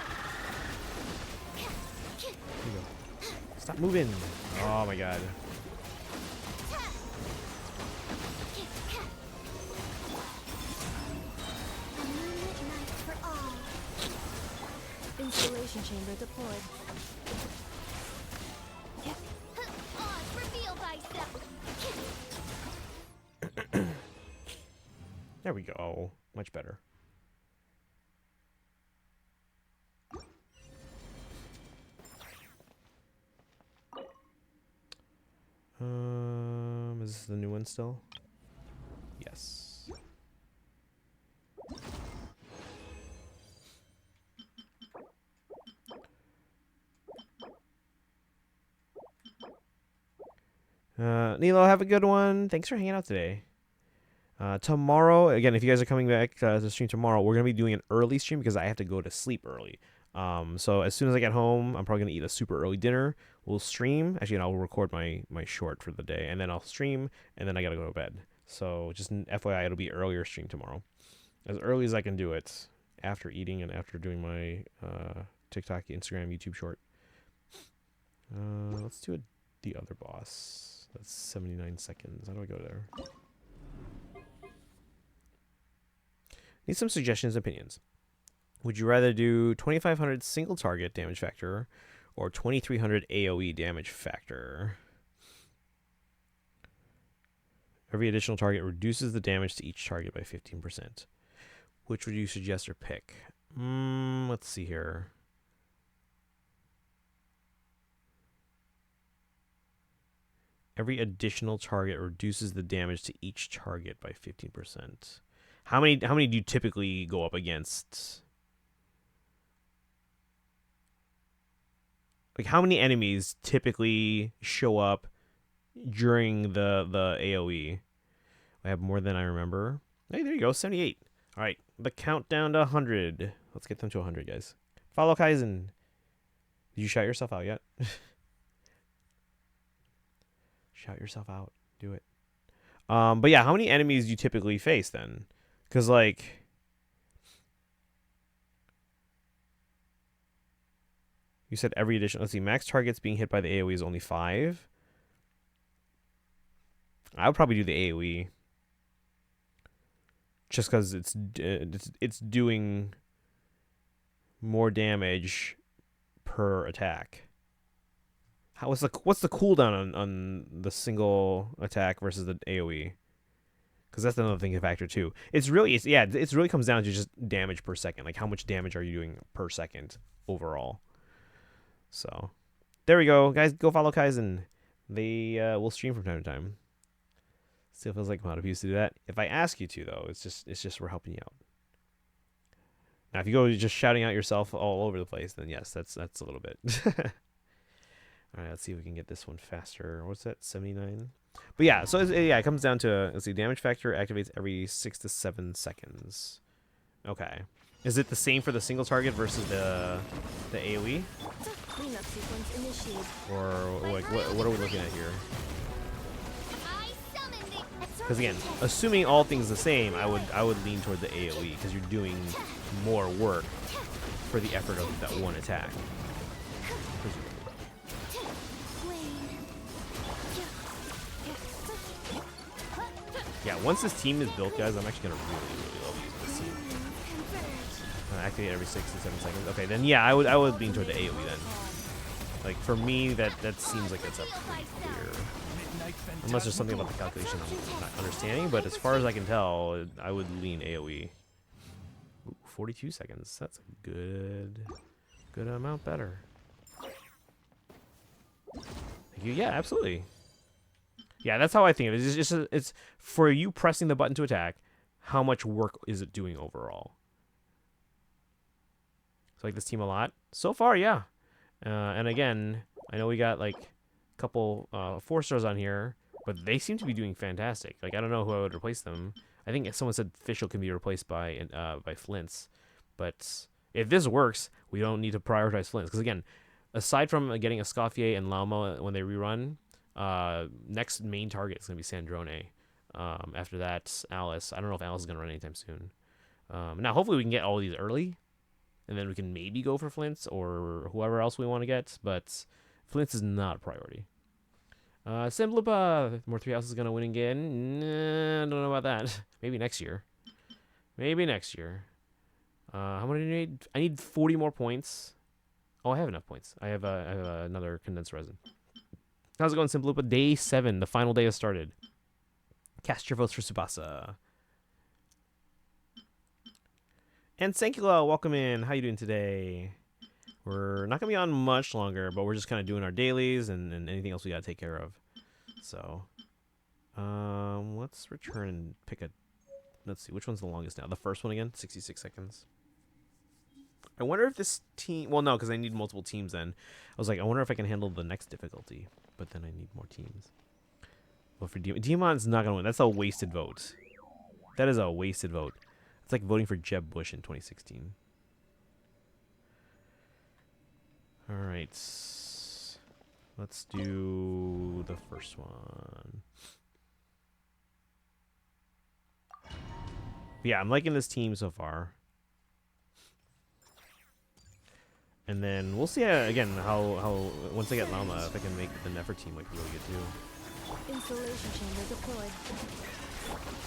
Here we go. Stop moving. Oh my god. A moonlit night for all. Installation chamber deployed. Oz, reveal thyself. There we go. Much better. Is this the new one still? Yes. Nilo, have a good one. Thanks for hanging out today. Tomorrow, again, if you guys are coming back to stream tomorrow, we're going to be doing an early stream because I have to go to sleep early. So as soon as I get home, I'm probably going to eat a super early dinner. We'll stream. Actually, I'll record my short for the day, and then I'll stream, and then I got to go to bed. So just an FYI, it'll be earlier stream tomorrow. As early as I can do it after eating and after doing my TikTok, Instagram, YouTube short. Let's do the other boss. That's 79 seconds. How do I go there? Need some suggestions and opinions. Would you rather do 2500 single target damage factor or 2300 AoE damage factor? Every additional target reduces the damage to each target by 15%. Which would you suggest or pick? Let's see here. Every additional target reduces the damage to each target by 15%. How many do you typically go up against? Like, how many enemies typically show up during the AoE? I have more than I remember. Hey, there you go, 78. All right, the countdown to 100. Let's get them to 100, guys. Follow Kaizen. Did you shout yourself out yet? Shout yourself out. Do it. But yeah, how many enemies do you typically face then? Because, like, you said every edition. Let's see. Max targets being hit by the AoE is only 5. I would probably do the AoE. Just because it's doing more damage per attack. What's the cooldown on the single attack versus the AoE? Because that's another thing to factor too. It really comes down to just damage per second. Like, how much damage are you doing per second overall? So there we go, guys. Go follow Kaizen. They will stream from time to time. Still feels like I'm out of use to do that. If I ask you to, though, it's just we're helping you out. Now, if you go just shouting out yourself all over the place, then yes, that's a little bit. All right, let's see if we can get this one faster. What's that? 79. But yeah, so it comes down to, let's see, damage factor activates every 6 to 7 seconds. Okay. Is it the same for the single target versus the AoE? Cleanup sequence initiated. Or like what are we looking at here? Because again, assuming all things the same, I would lean toward the AoE because you're doing more work for the effort of that one attack. Yeah, once this team is built, guys, I'm actually gonna really love using this team. Activate every 6 to 7 seconds. Okay, then yeah, I would lean toward the AoE then. Like, for me, that seems like it's up pretty clear. Unless there's something about the calculation I'm not understanding, but as far as I can tell, I would lean AoE. Ooh, 42 seconds. That's a good amount better. Thank you. Yeah, absolutely. Yeah, that's how I think of it. It's for you pressing the button to attack, how much work is it doing overall? So, like this team a lot? So far, yeah. And again, I know we got like a couple 4-stars on here, but they seem to be doing fantastic. Like, I don't know who I would replace them. I think someone said Fischl can be replaced by Flint's. But if this works, we don't need to prioritize Flint's. Because again, aside from getting a Escoffier and Lauma when they rerun, next main target is going to be Sandrone. After that, Alice. I don't know if Alice is going to run anytime soon. Now, hopefully we can get all of these early, and then we can maybe go for Flint's or whoever else we want to get, but Flint's is not a priority. Simblipa, more 3 houses going to win again. Nah, I don't know about that. Maybe next year. Maybe next year. How many do I need? I need 40 more points. Oh, I have enough points. I have another condensed resin. How's it going, Simplupa? Day 7. The final day has started. Cast your votes for Tsubasa. And Sankula, welcome in. How you doing today? We're not going to be on much longer, but we're just kind of doing our dailies and anything else we got to take care of. So, let's return and pick a... Let's see, which one's the longest now? The first one again? 66 seconds. I wonder if this team... Well, no, because I need multiple teams then. I was like, I wonder if I can handle the next difficulty. But then I need more teams. Well, for Demon's not going to win. That's a wasted vote. That is a wasted vote. It's like voting for Jeb Bush in 2016. All right. Let's do the first one. Yeah, I'm liking this team so far. And then we'll see again how once I get Llama, if I can make the Nefer team like really good too. Installation chamber deployed.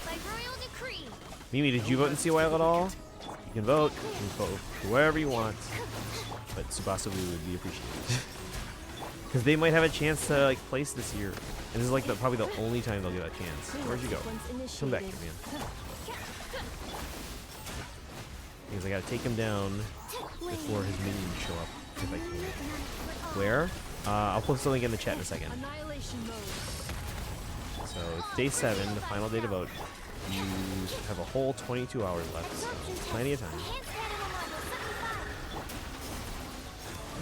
By royal decree. Mimi, did you vote in CYL at all? You can vote. You can vote wherever you want. But Tsubasa would be appreciated. Because they might have a chance to like place this year. And this is like probably the only time they'll get that chance. Where'd you go? Come back here, man. Because I gotta take him down before his minions show up, if I can. Where? I'll post a link in the chat in a second. So it's day 7, the final day to vote. You have a whole 22 hours left, so plenty of time.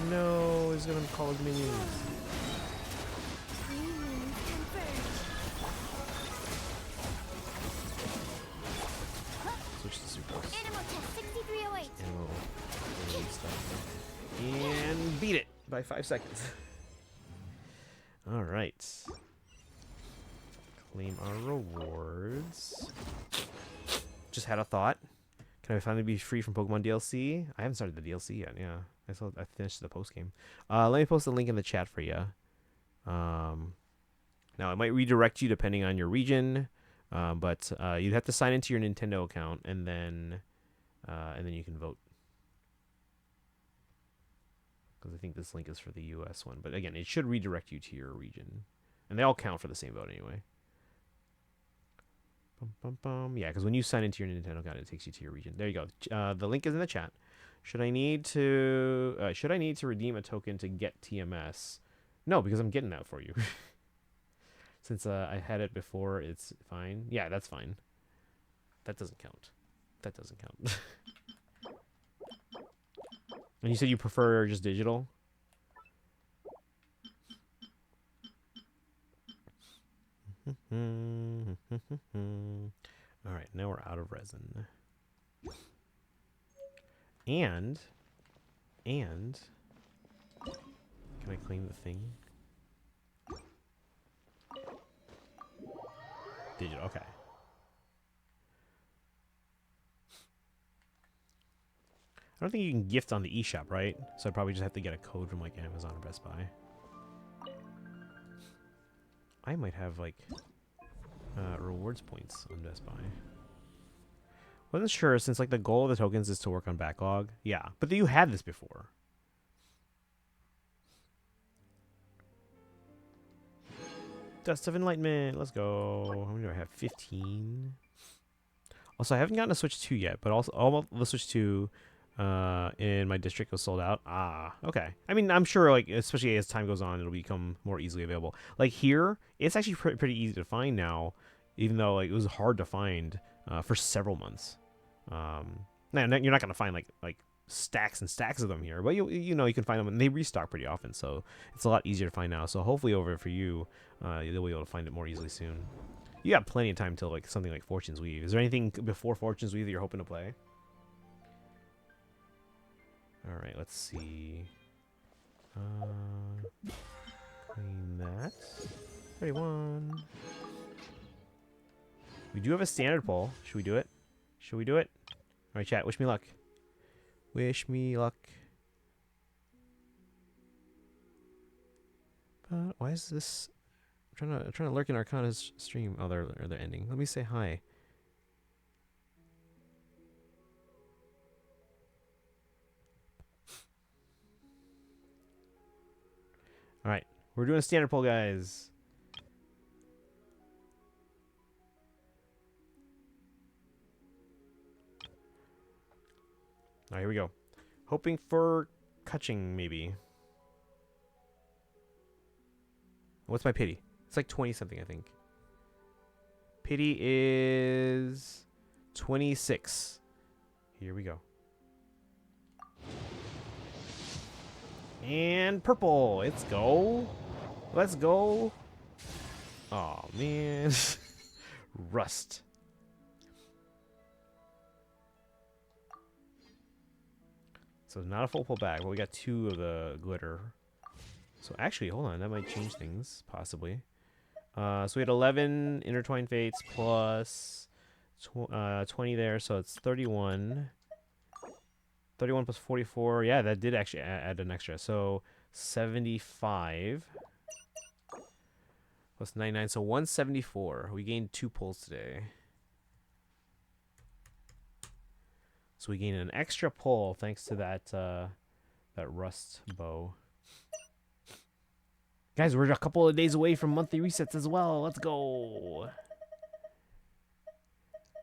No, he's gonna call his minions. Switch to Sucrose. Animal test 6308. And we'll release that. by 5 seconds. All right. Claim our rewards. Just had a thought. Can I finally be free from Pokemon DLC? I haven't started the DLC yet. Yeah, I finished the post game. Let me post a link in the chat for you. Now it might redirect you depending on your region, but you'd have to sign into your Nintendo account and then you can vote. Because I think this link is for the US one, but again, it should redirect you to your region, and they all count for the same vote anyway. Yeah, because when you sign into your Nintendo account, it takes you to your region. There you go. The link is in the chat. Should I need to redeem a token to get TMS? No, because I'm getting that for you. Since I had it before, it's fine. Yeah, that's fine. That doesn't count. That doesn't count. And you said you prefer just digital? Alright, now we're out of resin. And can I claim the thing? Digital, okay. I don't think you can gift on the eShop, right? So I probably just have to get a code from like Amazon or Best Buy. I might have like rewards points on Best Buy. Wasn't sure since like the goal of the tokens is to work on backlog. Yeah, but you had this before. Dust of Enlightenment. Let's go. How many do I have? 15. Also, I haven't gotten a Switch 2 yet, but also all the Switch 2 in my district was sold out. Ah, okay. I mean, I'm sure, like, especially as time goes on, it'll become more easily available. Like here, it's actually pretty easy to find now, even though like it was hard to find for several months. Now you're not gonna find like stacks and stacks of them here, but you know you can find them, and they restock pretty often, so it's a lot easier to find now. So hopefully over for you, you'll be able to find it more easily soon. You got plenty of time till like something like Fortune's Weave. Is there anything before Fortune's Weave that you're hoping to play? All right, let's see. Clean that. 31. We do have a standard poll. Should we do it? Should we do it? All right, chat. Wish me luck. Wish me luck. But why is this? I'm trying to lurk in Arcana's stream. Oh, they're ending. Let me say hi. All right, we're doing a standard poll, guys. All right, here we go. Hoping for catching, maybe. What's my pity? It's like 20 something, I think. Pity is 26. Here we go. And purple. Let's go. Let's go. Oh man. Rust. So not a full pull back, but we got 2 of the glitter. So actually, hold on, that might change things, possibly. So we had 11 intertwined fates plus 20 there, so it's 31. 31 plus 44, yeah, that did actually add an extra. So 75 plus 99, so 174. We gained 2 pulls today. So we gained an extra pull thanks to that that rust bow. Guys, we're a couple of days away from monthly resets as well. Let's go.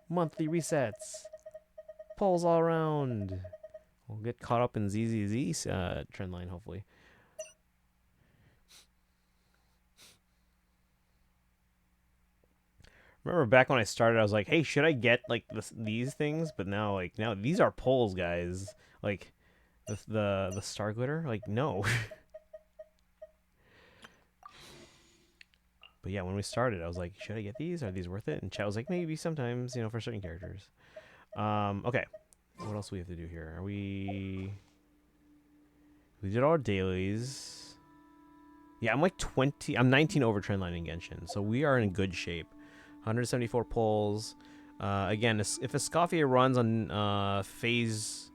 Monthly resets. Pulls all around. We'll get caught up in ZZZ's trend line, hopefully. Remember back when I started, I was like, hey, should I get like these things? But now these are pulls, guys. Like the star glitter, like no. But yeah, when we started, I was like, should I get these? Are these worth it? And chat was like, maybe sometimes, you know, for certain characters. Okay. What else do we have to do here? Are we We did all our dailies. Yeah, I'm like 20. I'm 19 over trendline in Genshin, so we are in good shape. 174 pulls. Again, if Escoffier runs on phase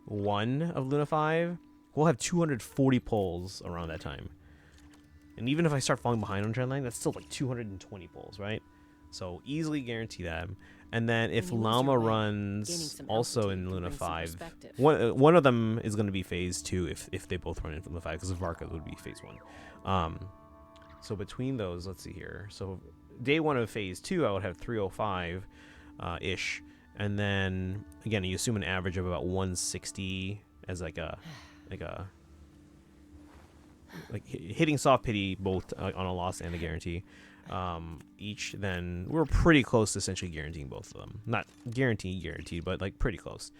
1 of Luna 5, we'll have 240 pulls around that time. And even if I start falling behind on trendline, that's still like 220 pulls, right? So easily guarantee that. And then if Llama runs also in Luna 5, one of them is going to be phase 2 if they both run in Luna 5, because Varka would be phase 1. So between those, let's see here. So day 1 of phase 2, I would have 305 ish. And then again, you assume an average of about 160 as like hitting soft pity both on a loss and a guarantee each. Then we're pretty close to essentially guaranteeing both of them. Not guaranteed, but like pretty close.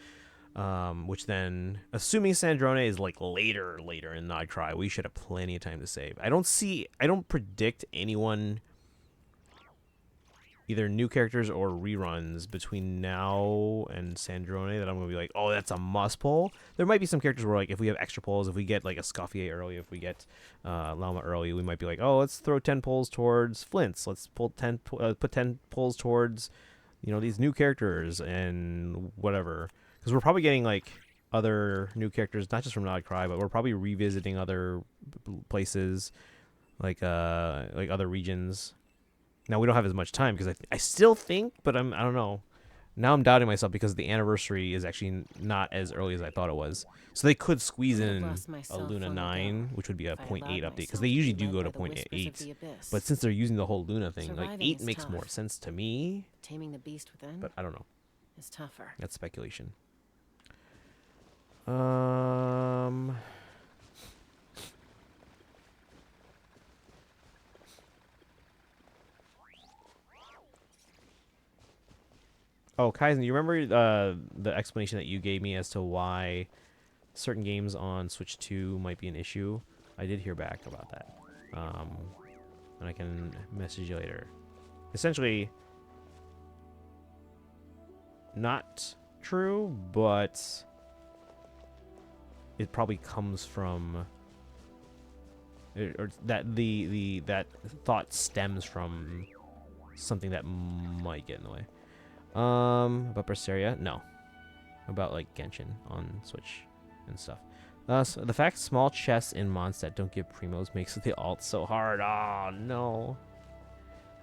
Which then, assuming Sandrone is like later in Nodcry, we should have plenty of time to save. I don't predict anyone, either new characters or reruns between now and Sandrone, that I'm gonna be like, oh, that's a must pull. There might be some characters where, like, if we have extra pulls, if we get like a Scoffier early, if we get Llama early, we might be like, oh, let's throw 10 pulls towards Flints. Let's put 10 pulls towards, you know, these new characters and whatever. Because we're probably getting like other new characters, not just from Nodcry, but we're probably revisiting other places, like other regions. Now we don't have as much time because I still think, but I don't know. Now I'm doubting myself because the anniversary is actually not as early as I thought it was. So they could squeeze in a Luna 9, which would be a 0.8 update, because they usually do go to 0.8. But since they're using the whole Luna thing, like 8 makes more sense to me. Taming the beast within, but I don't know. It's tougher. That's speculation. Oh, Kaizen, you remember the explanation that you gave me as to why certain games on Switch 2 might be an issue? I did hear back about that. And I can message you later. Essentially, not true, but it probably comes from, or that that thought stems from something that might get in the way. About Berseria? No. About like Genshin on Switch and stuff. So the fact small chests in Mondstadt don't give primos makes the alt so hard. Oh no.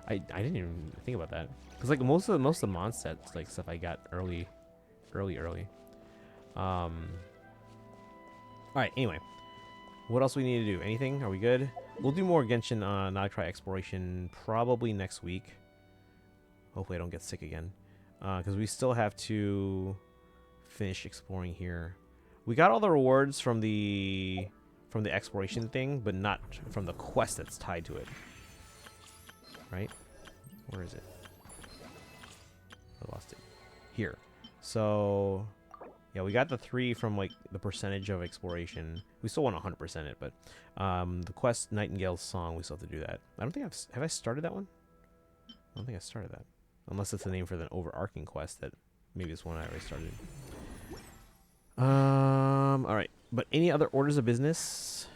I didn't even think about that, because like most of the Mondstadt like stuff I got early. All right. Anyway, what else we need to do? Anything? Are we good? We'll do more Genshin Nodcry exploration probably next week. Hopefully I don't get sick again. Because we still have to finish exploring here. We got all the rewards from the exploration thing, but not from the quest that's tied to it. Right? Where is it? I lost it. Here. So, yeah, we got the 3 from like the percentage of exploration. We still want 100% it, but the quest Nightingale's Song, we still have to do that. I don't think have I started that one? I don't think I started that. Unless it's the name for the overarching quest that maybe it's one I already started. Alright. But any other orders of business?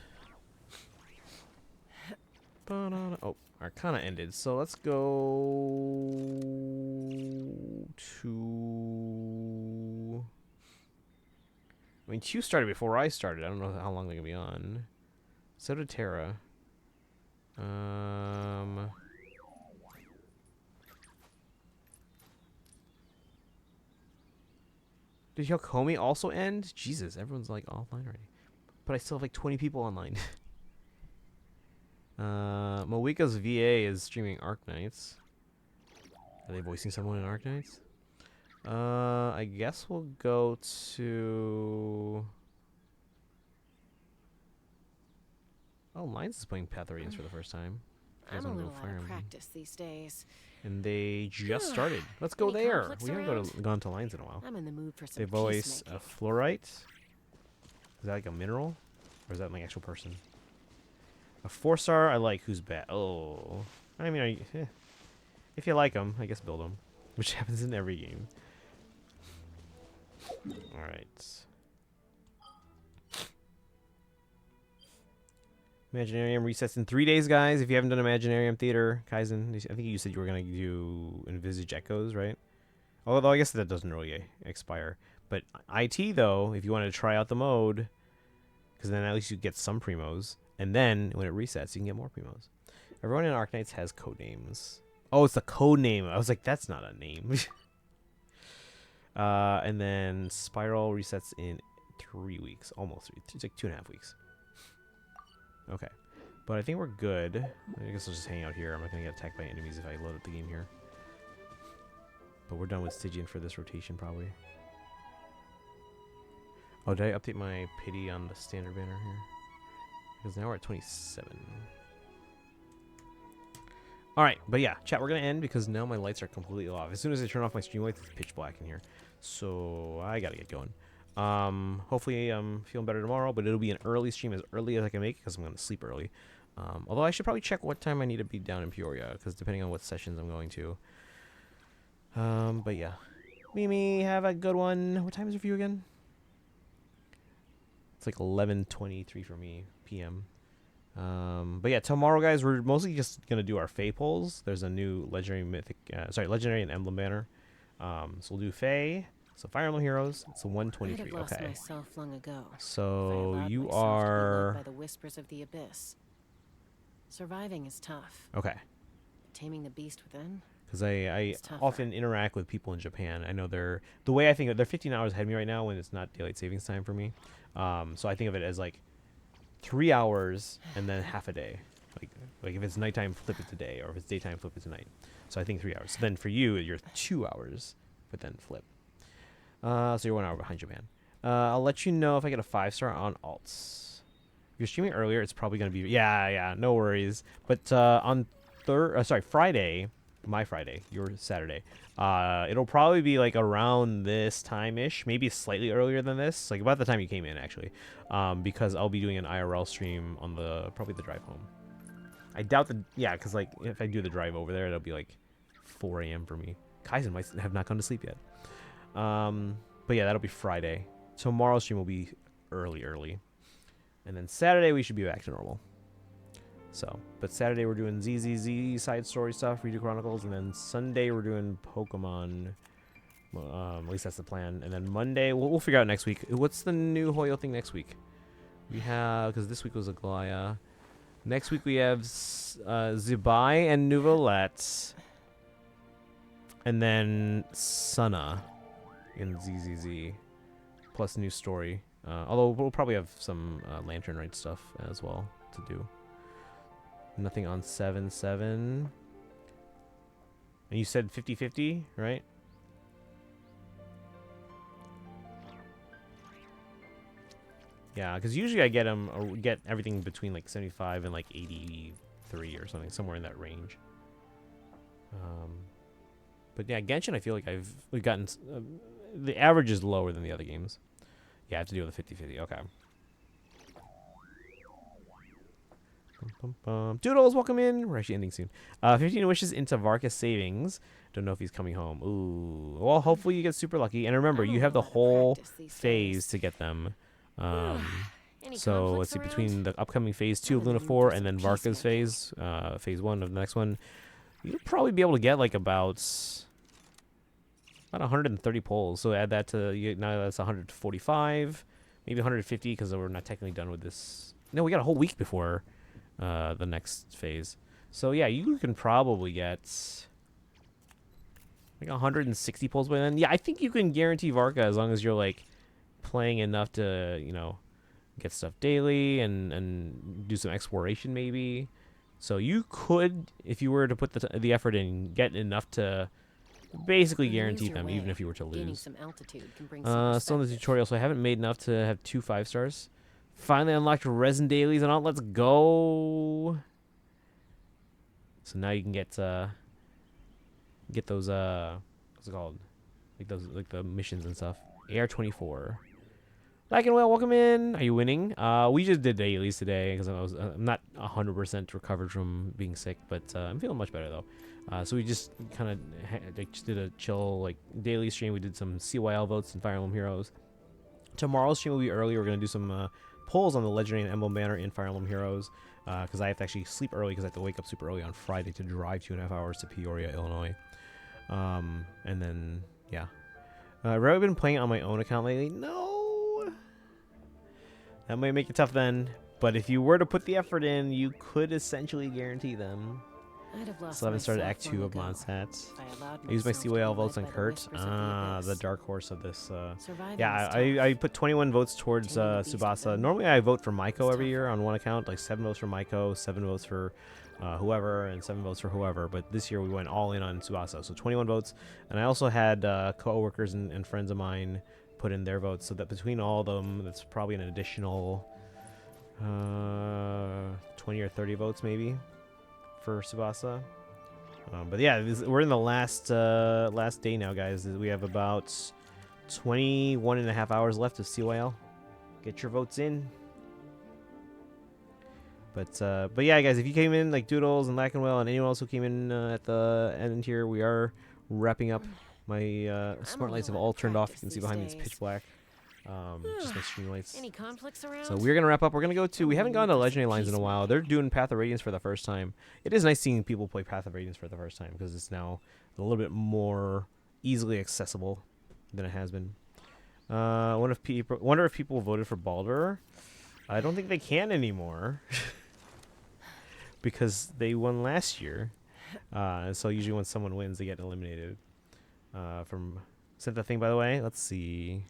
Oh, Arcana ended. So let's go to... I mean, Q started before I started. I don't know how long they're going to be on. So did Terra. Did Yokomi also end? Jesus, everyone's like offline already. But I still have like 20 people online. Moika's VA is streaming Arknights. Are they voicing someone in Arknights? I guess we'll go to... Oh, Lines is playing Path of Radiance for the first time. I'm a little out of practice these days. And they just started. Let's go there. We haven't gone to Lines in a while. I'm in the mood for some They voice a fluorite. Is that like a mineral? Or is that like an actual person? A 4-star I like, who's bad. Oh. I mean, if you like them, I guess build them. Which happens in every game. Alright. Imaginarium resets in 3 days, guys. If you haven't done Imaginarium Theater, Kaizen, I think you said you were going to do Envisage Echoes, right? Although I guess that doesn't really expire. But IT, though, if you want to try out the mode, because then at least you get some primos. And then, when it resets, you can get more primos. Everyone in Arknights has code names. Oh, it's the code name. I was like, that's not a name. And then Spiral resets in 3 weeks. Almost 3. It's like 2.5 weeks. Okay. But I think we're good. I guess I'll just hang out here. I'm not going to get attacked by enemies if I load up the game here. But we're done with Stygian for this rotation, probably. Oh, did I update my pity on the standard banner here? Because now we're at 27. Alright, but yeah, chat, we're going to end because now my lights are completely off. As soon as I turn off my stream lights, it's pitch black in here. So I got to get going. Hopefully I'm feeling better tomorrow, but it'll be an early stream, as early as I can make because I'm going to sleep early. Although I should probably check what time I need to be down in Peoria, because depending on what sessions I'm going to. But yeah. Mimi, have a good one. What time is it for you again? It's like 11:23 for me, PM. But yeah, tomorrow, guys, we're mostly just going to do our Fae polls. There's a new legendary legendary and emblem banner. So we'll do Fae. So Fire Emblem Heroes, it's a 123. I'd have lost Okay. myself long ago. So you by are the whispers of the abyss. Surviving is tough. okay. Taming the beast within. Because I It's tougher. often interact with people in Japan. I know the way I think they're 15 hours ahead of me right now when it's not daylight savings time for me. So I think of it as like 3 hours and then half a day. Like if it's nighttime, flip it to day, or if it's daytime, flip it to night. So I think 3 hours. So then for you, you're 2 hours, but then flip. So you're 1 hour behind Japan. I'll let you know if I get a 5-star on alts. If you're streaming earlier, it's probably gonna be yeah, no worries. But on Friday, my Friday, your Saturday, it'll probably be like around this time-ish, maybe slightly earlier than this, like about the time you came in actually, because I'll be doing an IRL stream on probably the drive home. I doubt because like if I do the drive over there, it'll be like 4 a.m. for me. Kaizen might have not gone to sleep yet. But yeah, that'll be Friday. Tomorrow's stream will be early. And then Saturday we should be back to normal. So, but Saturday we're doing ZZZ side story stuff, Redo Chronicles, and then Sunday we're doing Pokemon. At least that's the plan. And then Monday we'll figure out next week. What's the new Hoyo thing next week? We have, because this week was Aglaya. Next week we have Zubai and Nouvelette. And then Sana in ZZZ. Plus new story. Although we'll probably have some Lantern Rite stuff as well to do. Nothing on 7-7. And you said 50-50, right? Yeah, because usually I get everything between like 75 and like 83 or something, somewhere in that range. But yeah, Genshin, I feel like we've gotten the average is lower than the other games. Yeah, I have to deal with the 50-50. Okay. Doodles, welcome in. We're actually ending soon. 15 wishes into Varkas savings. Don't know if he's coming home. Ooh. Well, hopefully you get super lucky. And remember, you have the whole phase to get them. So let's see, between the upcoming phase 2 of Luna 4 and then Varka's phase, phase 1 of the next one, you'll probably be able to get like about 130 polls. So add that to, now that's 145, maybe 150, because we're not technically done with this. No, we got a whole week before the next phase. So yeah, you can probably get like 160 polls by then. Yeah, I think you can guarantee Varka as long as you're like playing enough to, get stuff daily and do some exploration maybe. So you could, if you were to put the effort in, get enough to basically guarantee them, even if you were to lose. Some altitude can bring still in the tutorial, so I haven't made enough to have 2 5-stars. Finally unlocked resin dailies and all. Let's go. So now you can get those what's it called? Like those, like the missions and stuff. AR-24. Like and well, welcome in. Are you winning? We just did dailies today because I'm not 100% recovered from being sick, but I'm feeling much better though. So we just kind of just did a chill like daily stream. We did some CYL votes and Fire Emblem Heroes. Tomorrow's stream will be early. We're gonna do some polls on the Legendary and Emblem banner in Fire Emblem Heroes. because I have to actually sleep early because I have to wake up super early on Friday to drive 2.5 hours to Peoria, Illinois. And then, yeah. Have I been playing on my own account lately? No. That might make it tough then. But if you were to put the effort in, you could essentially guarantee them. I'd have lost Still haven't started myself Act 2 long of ago Monsats. if I allowed I use my myself to CYL be votes led on by the Kurt. whispers of the abyss. The dark horse of this. Surviving Yeah, is I tough. put 21 votes towards Taming a beast Tsubasa. within Normally I vote for Maiko is every year tougher. on one account, like 7 votes for Maiko, 7 votes for whoever, and 7 votes for whoever. But this year we went all in on Tsubasa, so 21 votes. And I also had co-workers and friends of mine put in their votes, so that between all of them, that's probably an additional 20 or 30 votes maybe for Tsubasa. But yeah, we're in the last day now, guys. We have about 21.5 hours left of CYL. Get your votes in. But yeah, guys, if you came in like Doodles and Lackenwell and anyone else who came in at the end here, we are wrapping up. My smart lights have little out all of turned off. You practice can see these behind me it's days. pitch black. Just my stream lights. Any conflicts around? So we're gonna wrap up. We're gonna go to. We I'm haven't gonna gone to need this Legendary Lines in a peace while. man. They're doing Path of Radiance for the first time. It is nice seeing people play Path of Radiance for the first time because it's now a little bit more easily accessible than it has been. Wonder if people voted for Baldur. I don't think they can anymore because they won last year. And so usually when someone wins, they get eliminated. Sent that thing, by the way. Let's see.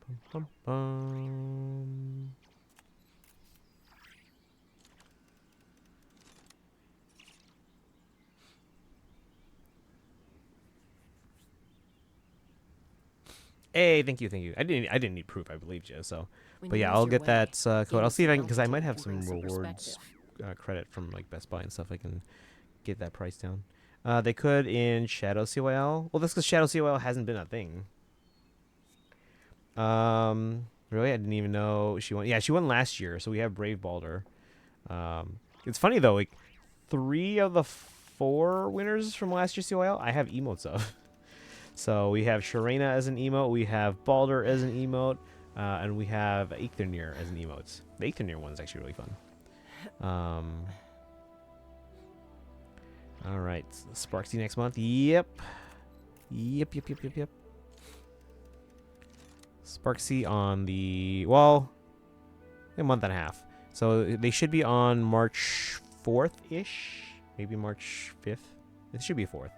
Bum, bum, bum. Hey, thank you. I didn't need proof. I believed you. So, When but you yeah, lose I'll your get way, that code. I'll gaining see if I some can, because I might altitude have can some bring some rewards perspective. credit from like Best Buy and stuff. I can get that price down. They could in Shadow CYL. Well, that's because Shadow CYL hasn't been a thing. Really, I didn't even know she won. Yeah, she won last year. So we have Brave Baldur. It's funny though. Like 3 of the 4 winners from last year's CYL, I have emotes of. So we have Sharena as an emote, we have Baldur as an emote, and we have Eikthenir as an emote. The Eikthenir one is actually really fun. All right, Sparksy next month. Yep. Sparksy on the, well, a month and a half. So they should be on March 4th-ish, maybe March 5th. It should be 4th.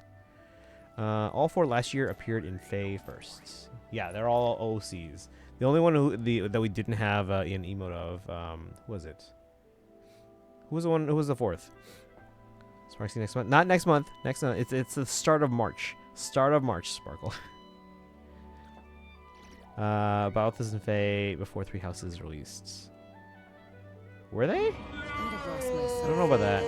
All 4 last year appeared in Fae first. Yeah, they're all OCs. The only one that we didn't have an emote of, who was it? Who was the one? Who was the 4th? Sparksy next month. Not next month. Next month. It's the start of March. Start of March, Sparkle. Balthus and Fae before 3 Houses released. Were they? I'd have lost myself. I don't know about that.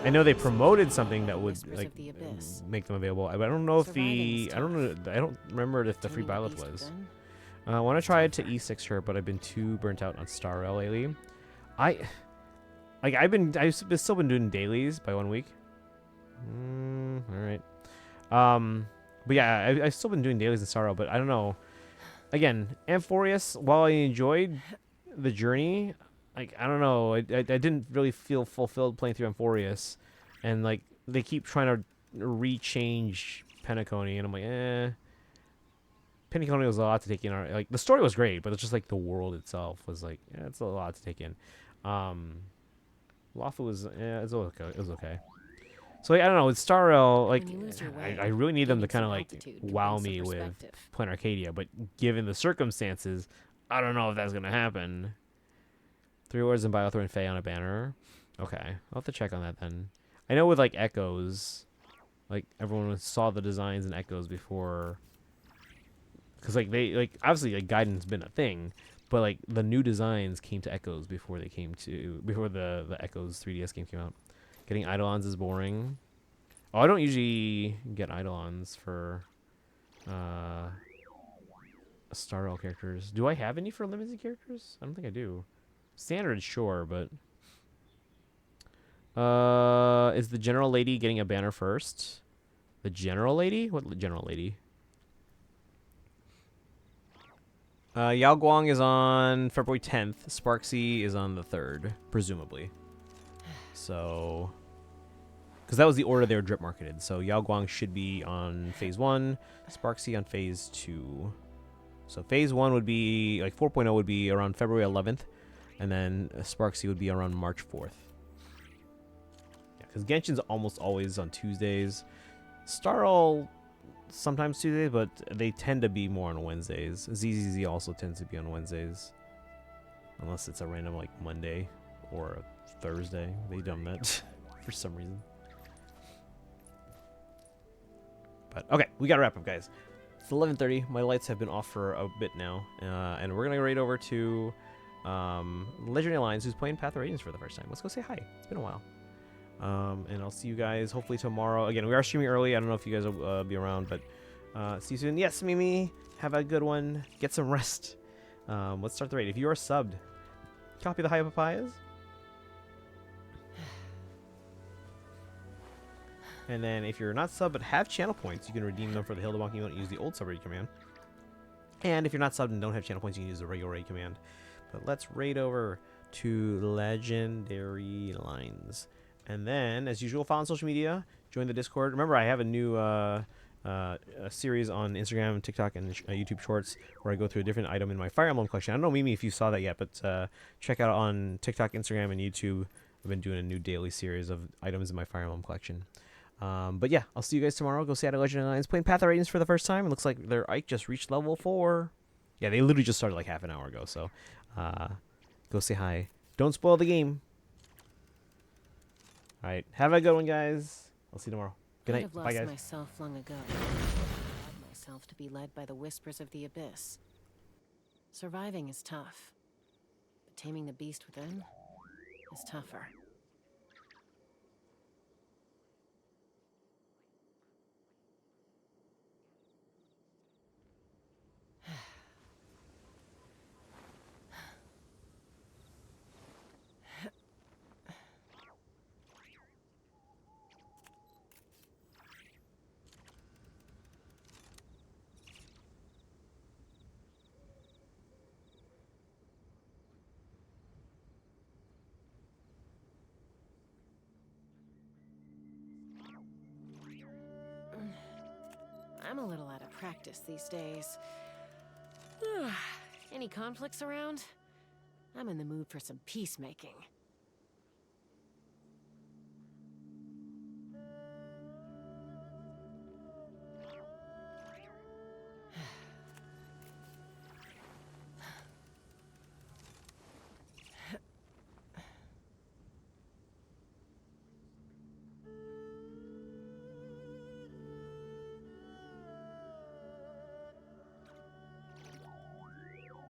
I know they promoted something that would Whispers like of the abyss. make them available. I don't know if Surviving is I don't know. I don't remember if the free Taming a byleth beast was. within. I want to try it to E6 her, but I've been too burnt out on Star Rail lately. I've still been doing dailies by 1 week. All right. But yeah, I've still been doing dailies in Star Rail, but I don't know. Again, Amphorius, while I enjoyed the journey, like I don't know, I didn't really feel fulfilled playing through Amphorius, and like they keep trying to rechange Penacony, and I'm like, Penacony was a lot to take in. Like the story was great, but it's just like the world itself was like, it's a lot to take in. Lawfu was, it's okay. It was okay. So like, I don't know. With Star Rail, like When you lose your way, I really need them to gaining kind of some like altitude can wow bring some me with perspective. playing Arcadia, but given the circumstances, I don't know if that's gonna happen. 3 words in Biothor and Fae on a banner. Okay, I'll have to check on that then. I know with like Echoes, like everyone saw the designs in Echoes before, because like they like obviously like Guidance been a thing, but like the new designs came to Echoes before the Echoes 3DS game came out. Getting Eidolons is boring. Oh, I don't usually get Eidolons for Star Rail characters. Do I have any for limited characters? I don't think I do. Standard, sure, but is the General Lady getting a banner first? The General Lady? What General Lady? Yao Guang is on February 10th. Sparksy is on the 3rd, presumably. So, because that was the order they were drip marketed. So Yao Guang should be on phase 1, Sparksy on phase 2. So phase 1 would be, like 4.0 would be around February 11th, and then Sparksy would be around March 4th. Yeah, because Genshin's almost always on Tuesdays. Starl sometimes Tuesdays, but they tend to be more on Wednesdays. ZZZ also tends to be on Wednesdays. Unless it's a random, like, Monday or a Thursday. They done that for some reason. But, okay, we gotta wrap up, guys. It's 11:30. My lights have been off for a bit now. And we're gonna go right over to Legendary Alliance, who's playing Path of Radiance for the first time. Let's go say hi. It's been a while. And I'll see you guys hopefully tomorrow. Again, we are streaming early. I don't know if you guys will be around, but see you soon. Yes, Mimi, have a good one. Get some rest. Let's start the raid. If you are subbed, copy the High Papayas. And then if you're not subbed but have channel points, you can redeem them for the Hildebonk emote and use the old sub raid command. And if you're not subbed and don't have channel points, you can use the regular raid command. But let's raid over to Legendary Lines. And then, as usual, follow on social media. Join the Discord. Remember, I have a new a series on Instagram, TikTok, and YouTube Shorts where I go through a different item in my Fire Emblem collection. I don't know, Mimi, if you saw that yet, but check out on TikTok, Instagram, and YouTube. I've been doing a new daily series of items in my Fire Emblem collection. But yeah, I'll see you guys tomorrow. Go say hi to Legendary Alliance playing Path of Radiance for the first time. It looks like their Ike just reached level 4. Yeah, they literally just started like half an hour ago. So go say hi. Don't spoil the game. All right, have a good one, guys. I'll see you tomorrow. Good night. I'd have Bye, lost guys. myself long ago. Allowed myself to be led by the whispers of the abyss. Surviving is tough, but taming the beast within is tougher. I'm a little out of practice these days. Any conflicts around? I'm in the mood for some peacemaking.